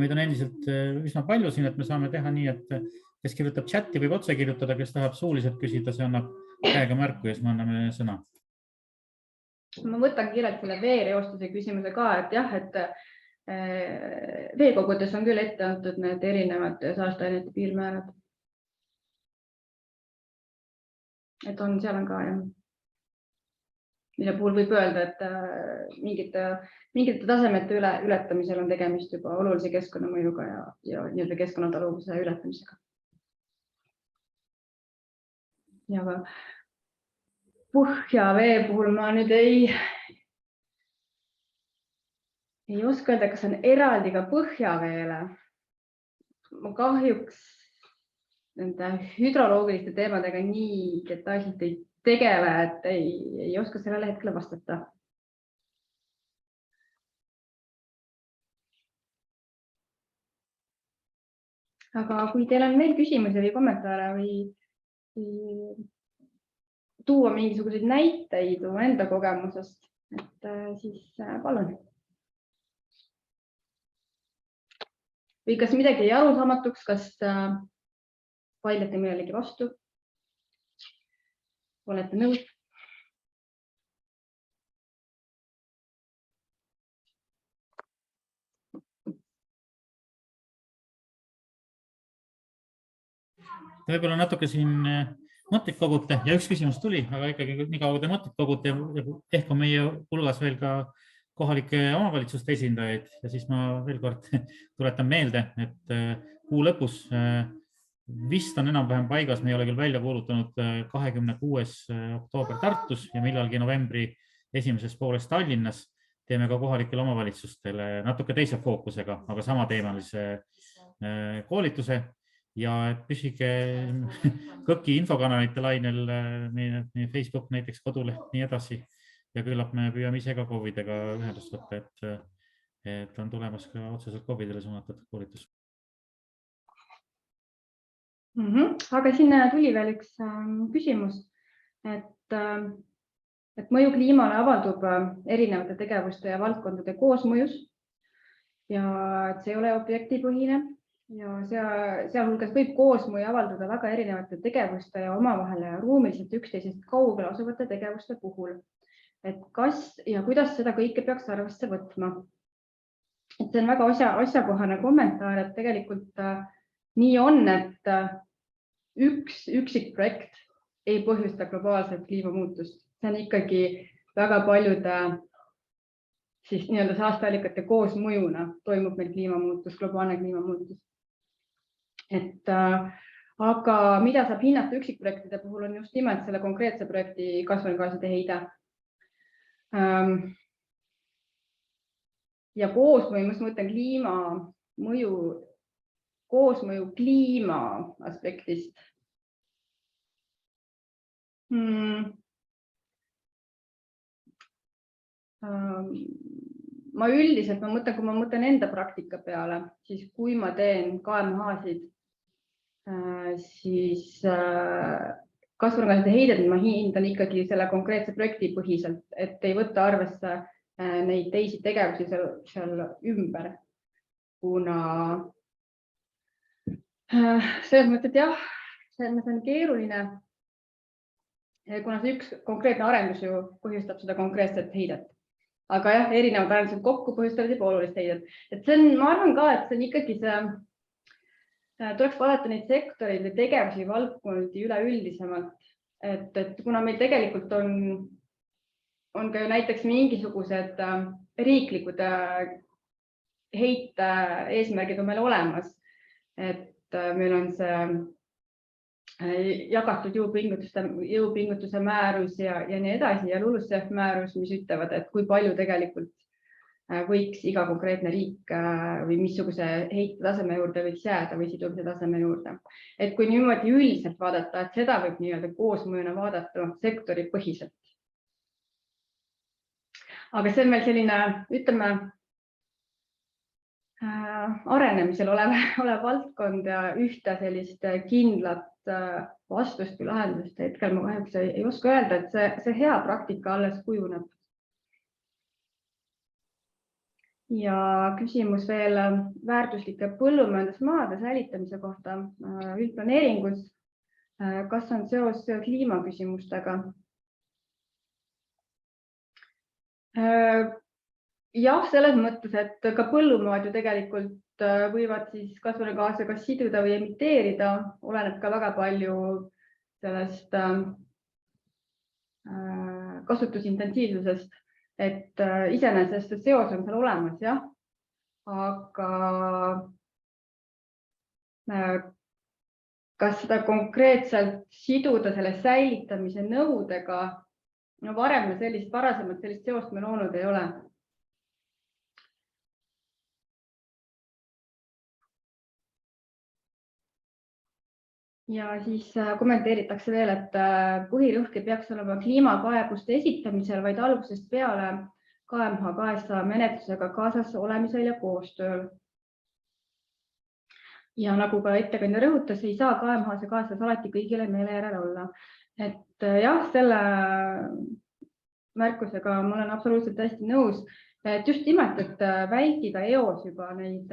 meid on endiselt üsna palju siin, et me saame teha nii, et kes kirjutab chati, võib otse kirjutada, kes tahab suuliselt küsida, see annab käega märku ja siis me anname sõna.
Ma võtan kiirelt selle veereostuse küsimuse ka, et jah, et veekogudes on küll ette antud need erinevad saasteainete piirmäärad. Et seal on ka, jah. Mille puhul võib öelda, et mingite tasemete ületamisel on tegemist juba olulise keskkonnamõjuga ja nii-öelda keskkonnataluvuse ületamisega. Ja ka põhjavee puhul ma nüüd ei oska öelda, kas on eraldi ka põhjaveele. Ma kahjuks nende hüdroloogiliste teemadega nii detailselt ei tegele, et ei oska sellele hetkele vastata. Aga kui teil on veel küsimusi või kommentaare või tuua mingisuguseid näiteid enda kogemusest, et siis palun. Või kas midagi ei arusaamatuks, kas vaidlete millelegi vastu? Olete nõus?
Võib-olla natuke siin mõtteid kogute ja üks küsimus tuli, aga ikkagi nii kaua te mõtteid kogute, ehk on meie hulgas veel ka kohalike omavalitsuste esindajaid ja siis ma veel kord tuletan meelde, et kuu lõpus vist on enam-vähem paigas, me ei ole küll välja kuulutanud 26. oktoober Tartus ja millalgi novembri esimeses pooles Tallinnas teeme ka kohalikele omavalitsustele natuke teise fookusega, aga sama teemalise koolituse ja püsige kõiki infokanalite lainel, meie Facebook näiteks, koduleht, nii edasi ja küllap me püüame ise ka KOV-idega ühendust võtta, et on tulemas ka otseselt KOV-idele suunatud koolitus.
Aga siin tuli veel üks küsimus, et mõju kliimale avaldub erinevate tegevuste ja valdkondade koosmõjus ja et see ei ole objektipõhine ja sealhulgas võib koosmõju avaldada väga erinevate tegevuste ja omavahel ruumiliselt üksteisest kaugel asuvate tegevuste puhul. Et kas ja kuidas seda kõike peaks arvesse võtma? Et see on väga asjakohane kommentaar, et tegelikult nii on, et üks üksik projekt ei põhjusta globaalset kliimamuutust. See on ikkagi väga paljude siis nii-öelda saasteallikate koosmõjuna toimub meil kliimamuutus, globaalne kliimamuutus. Aga mida saab hinnata üksikprojektide puhul on just nimelt selle konkreetse projekti kasvuhoonegaaside heide. Ja koosmõju, ma mõtlen kliimamõju, koosmõju kliima aspektist. Ma üldiselt, kui ma mõtlen enda praktika peale, siis kui ma teen KMH-sid, siis kasvuhoonegaaside heidet ma hindan ikkagi selle konkreetse projekti põhiselt, et ei võtta arvesse neid teisi tegevusi seal ümber, kuna selles mõttes, et jah, see on keeruline, kuna see üks konkreetne arendus ju põhjustab seda konkreetset heidet. Aga jah, erinevad arendused kokku põhjustavad juba olulist heidet. Et see on, ma arvan ka, et see on ikkagi tuleks vaadata neid sektoreid või tegevusi valdkondi üleüldisemalt. Et kuna meil tegelikult on ka ju näiteks mingisugused riiklikud heite eesmärgid on meil olemas, et meil on see jagatud jõupingutuse määrus ja nii edasi ja LULUCF määrus, mis ütlevad, et kui palju tegelikult võiks iga konkreetne riik või missuguse heite taseme juurde võiks jääda või sidumise taseme juurde. Et kui niimoodi üldiselt vaadata, et seda võib nii-öelda koosmõjuna vaadata sektori põhiselt. Aga see on meil selline, ütleme, arenemisel olev valdkond ja ühte sellist kindlat vastust või lahendust hetkel ma kahjuks ei oska öelda, et see hea praktika alles kujuneb. Ja küsimus veel väärtuslike põllumajandusmaade säilitamise kohta üldplaneeringus. Kas on seos kliimaküsimustega? Jah, selles mõttes, et ka põllumaad ju tegelikult võivad siis kasvuhoonegaase kas siduda või emiteerida, oleneb ka väga palju sellest kasutusintensiivsusest, et iseenesest see seos on seal olemas, jah, aga kas seda konkreetselt siduda selle säilitamise nõudega, no varasemalt sellist seost me loonud ei ole. Ja siis kommenteeritakse veel, et põhirõhk ei peaks olema kliimakaebuste esitamisel, vaid algusest peale KMH KSA menetlusega kaasas olemisel ja koostööl. Ja nagu ka ettekandja rõhutas, ei saa KMH-s ja kaasas alati kõigile meele järele olla. Et jah, selle märkusega ma olen absoluutselt hästi nõus, et just nimelt, et vältida eos juba neid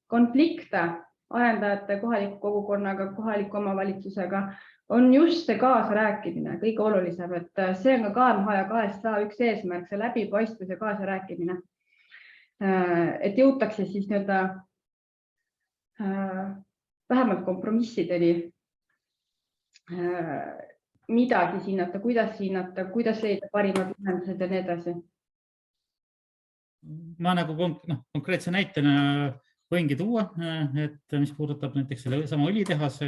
konflikte arendajate, kohaliku kogukonnaga, kohaliku omavalitsusega on just see kaasarääkimine kõige olulisem, et see on ka KMH ja KSA üks eesmärk, see läbipaistvus ja kaasarääkimine. Et jõutakse siis vähemalt kompromissideni midagi hinnata, kuidas leida parimad lahendused ja nii edasi.
Ma nagu konkreetse näitena võingi tuua, et mis puudutab näiteks selle sama õlitehase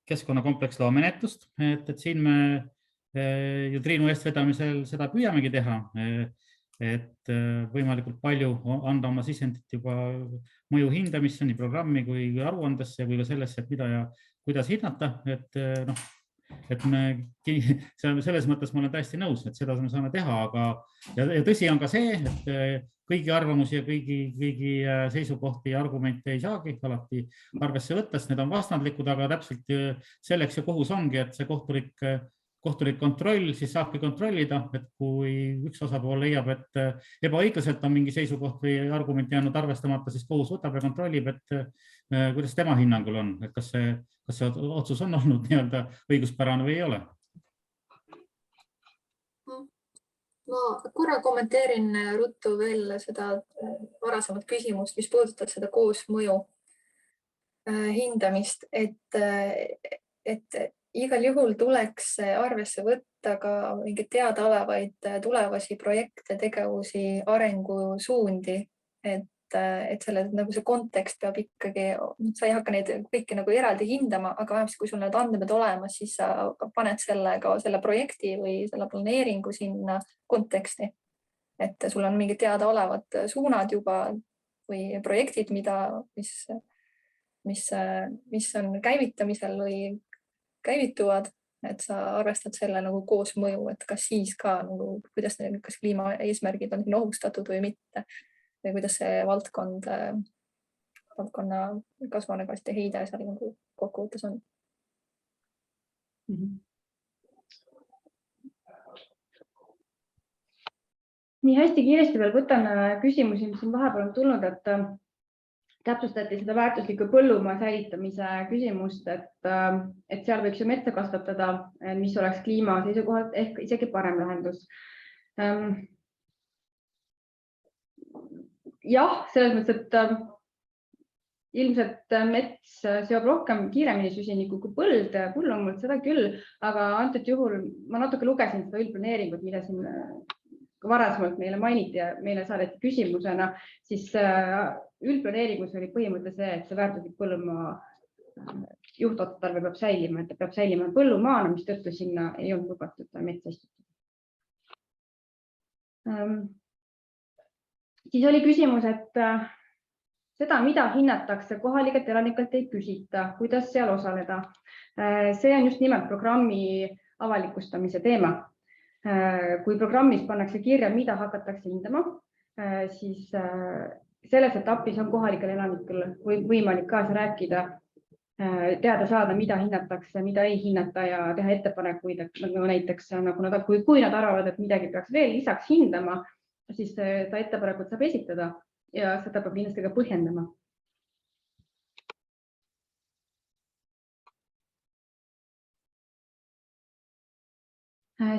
keskkonnakompleksloa menetlust, et siin me ju Triinu eestvedamisel seda püüamegi teha, et võimalikult palju anda oma sisendit juba mõju hindamisse, nii programmi kui aruandesse või ka sellesse, et mida ja kuidas hinnata, et me selles mõttes ma olen täiesti nõus, et seda me saame teha, aga ja tõsi on ka see, et kõigi arvamusi ja kõigi seisukohti ja argumente ei saagi alati arvesse võtta, sest need on vastandlikud, aga täpselt selleks ja kohus ongi, et see kohtulik kontroll siis saabki kontrollida, et kui üks osapool leiab, et ebaõiglaselt on mingi seisukoht või argument jäänud arvestamata, siis kohus võtab ja kontrollib, et kuidas tema hinnangul on, et kas see otsus on olnud nii-öelda õiguspärane või ei ole.
Ma korra kommenteerin ruttu veel seda varasemat küsimust, mis puudutab seda koosmõju hindamist, et igal juhul tuleks arvesse võtta ka mingeid teadaolevaid tulevasi projekte, tegevusi, arengusuundi, et selle nagu see kontekst peab ikkagi, sa ei hakka neid kõiki nagu eraldi hindama, aga vähemasti kui sul need andmed olemas, siis sa paned selle projekti või selle planeeringu sinna konteksti, et sul on mingid teadaolevad suunad juba või projektid, mis on käivitamisel või käivituvad, et sa arvestad selle nagu koosmõju, et kas siis ka nagu, kuidas kas kliimaeesmärgid on ohustatud või mitte. Või kuidas see valdkonna kasvuhoonegaaside heide seal nagu kokkuvõttes on.
Nii hästi kiiresti veel võtan küsimusi, mis on vahepeal on tulnud, et täpsustati seda väärtusliku põllumaa säilitamise küsimust, et seal võiks ju metsa kasvatada, mis oleks kliima seisukohalt ehk isegi parem lahendus. Jah, selles mõttes, et ilmselt mets seob rohkem kiiremini süsinikku kui põld, põllumalt seda küll, aga antud juhul ma natuke lugesin seda üldplaneeringut, mida siin varasemalt meile mainiti ja meile saadeti küsimusena, siis üldplaneeringus oli põhimõte see, et see väärtuslik põllumaa juhtotstarve peab säilima, et ta peab säilima põllumaana, mis tõttu sinna ei olnud lubatud metsa istutada. Siis oli küsimus, et seda, mida hinnatakse kohalikelt elanikelt ei küsita, kuidas seal osaleda. See on just nimelt programmi avalikustamise teema. Kui programmis pannakse kirja, mida hakatakse hindama, siis selles etapis on kohalikel elanikel võimalik kaasa rääkida, teada saada, mida hinnatakse, mida ei hinnata ja teha ettepanekuid, et näiteks kui nad arvavad, et midagi peaks veel lisaks hindama, siis seda ettepanekut saab esitada ja seda peab kindlasti ka põhjendama.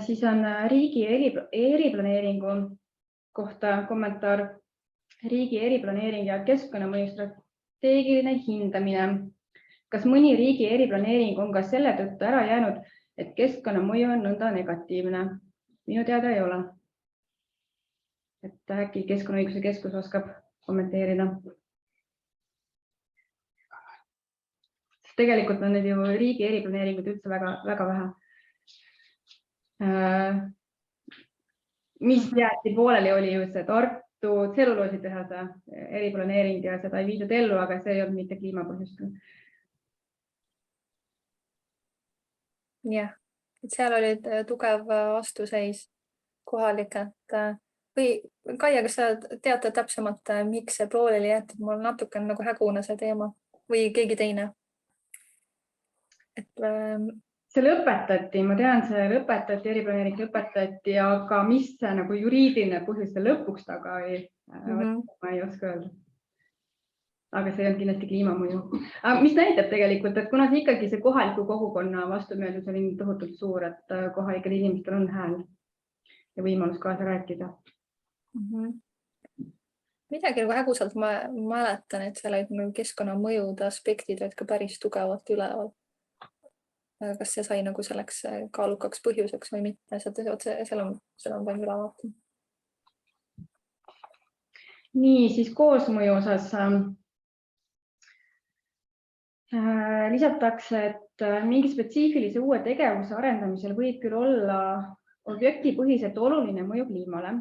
Siis on riigi eriplaneeringu kohta kommentaar. Riigi eriplaneering ja keskkonnamõju strateegiline hindamine. Kas mõni riigi eriplaneering on ka selle tõttu ära jäänud, et keskkonnamõju on nõnda negatiivne? Minu teada ei ole. Et äkki Keskkonnaõiguse Keskus oskab kommenteerida. Tegelikult on need ju riigi eriplaneeringud üldse väga vähe. Mis jäeti pooleli oli ju see Tartu tselluloositehase eriplaneering ja seda ei viidud ellu, aga see ei olnud mitte kliimapõhjustel.
Jah, seal oli tugev vastuseis kohalikelt. Või Kaia, kas sa teate täpsemalt, miks see pooleli jäetud? Mul natuke nagu hägune see teema või keegi teine?
See lõpetati, ma tean, see lõpetati, eriplaneering lõpetati, aga mis see nagu juriidiline põhjus lõpuks taga oli, ma ei oska öelda. Aga see on kindlasti kliimamõju. Mis näitab tegelikult, et kuna see ikkagi see kohaliku kogukonna vastumeelsus oli tohutult suur, et kohalikel inimestel on hääl ja võimalus kaasa rääkida.
Midagi nagu hägusalt ma mäletan, et seal olid keskkonnamõjude aspektid olid ka päris tugevalt üleval. Kas see sai nagu selleks kaalukaks põhjuseks või mitte, seda on vaja üle vaatama.
Nii, siis koosmõju osas lisatakse, et mingi spetsiifilise uue tegevuse arendamisel võib küll olla objektipõhiselt oluline mõju kliimale.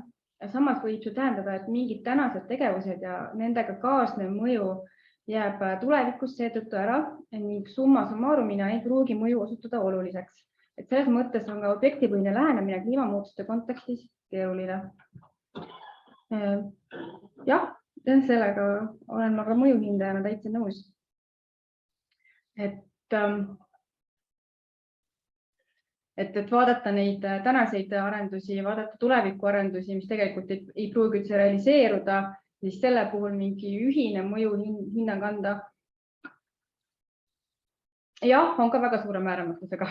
Samas võib see tähendada, et mingid tänased tegevused ja nendega kaasnev mõju jääb tulevikus seetõttu ära ning summa summarumina ei pruugi mõju osutuda oluliseks. Et selles mõttes on ka objektipõhine lähenemine kliimamuutuste kontekstis keeruline. Jah, sellega olen ma ka mõjuhindajana täitsa nõus. Et vaadata neid tänaseid arendusi, vaadata tuleviku arendusi, mis tegelikult ei pruugi üldse realiseeruda, siis selle puhul mingi ühine mõju hinnang anda. Jah, on ka väga suure määramatusega.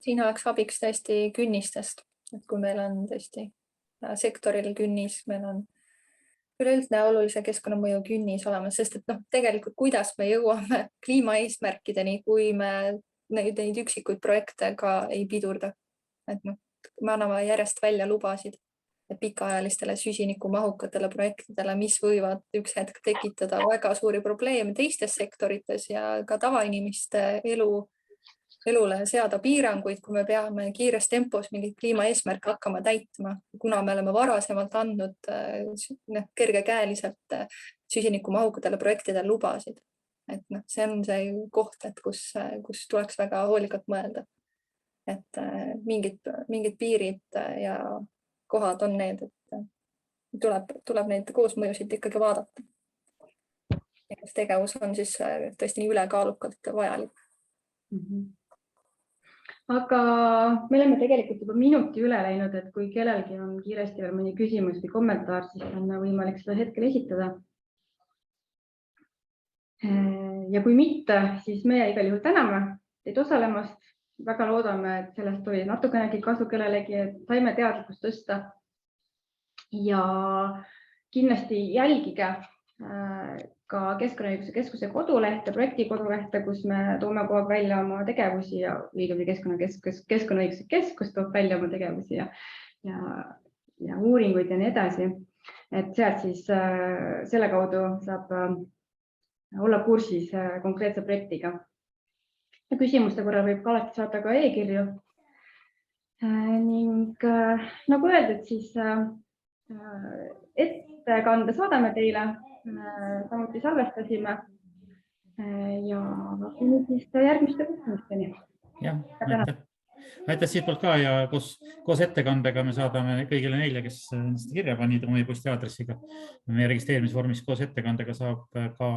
Siin oleks abiks tõesti künnistest, et kui meil on tõesti sektoril künnis, meil on üleüldne olulise keskkonnamõju künnis olemas, sest et tegelikult kuidas me jõuame kliimaeesmärkideni, kui me neid üksikuid projekte ka ei pidurda. Et me anname järjest välja lubasid pikaajalistele süsinikumahukatele projektidele, mis võivad üks hetk tekitada väga suuri probleeme teistes sektorites ja ka tavainimeste elule seada piiranguid, kui me peame kiires tempos mingit kliimaeesmärke hakkama täitma, kuna me oleme varasemalt andnud kergekäeliselt süsinikumahukatele projektidele lubasid. Et see on see koht, et kus tuleks väga hoolikalt mõelda. Et mingid piirid ja kohad on need, et tuleb neid koosmõjusid ikkagi vaadata. Kas tegevus on siis tõesti nii ülekaalukalt vajalik.
Aga me oleme tegelikult juba minuti üle läinud, et kui kellelgi on kiiresti veel mõni küsimus või kommentaar, siis on võimalik seda hetkel esitada. Ja kui mitte, siis me igal juhul täname teid osalemast. Väga loodame, et sellest oli natukenegi kasu kellelegi, et saime teadlikkust tõsta. Ja kindlasti jälgige ka Keskkonnaõiguse Keskuse kodulehte, projekti kodulehte, kus me toome kogu aeg välja oma tegevusi ja õigemini Keskkonnaõiguse Keskus toob välja oma tegevusi ja uuringuid ja nii edasi. Et sealt siis selle kaudu saab olla kursis konkreetse projektiga. Küsimuste korral võib ka alati saada ka e-kirju. Ning nagu öeldud, siis ettekande saadame teile, samuti salvestasime ja kuni siis järgmiste kohtumisteni.
Jah, aitäh siit poolt ka ja koos ettekandega me saadame kõigile neile, kes kirja panid oma e-posti aadressiga. Meie registreerimisvormis koos ettekandega saab ka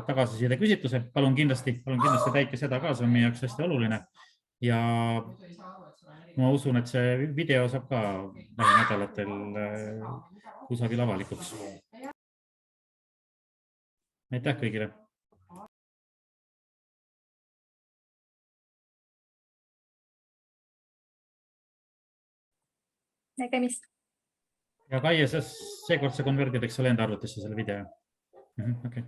tagasiside küsitluse. Palun kindlasti täitke seda ka, see on meie jaoks hästi oluline. Ja ma usun, et see video saab ka lähinädalatel kusagil avalikuks. Aitäh kõigile!
Nägemist!
Ja Kaie, seekord sa konverdid, eks ole, enda arvutisse selle video? Okay.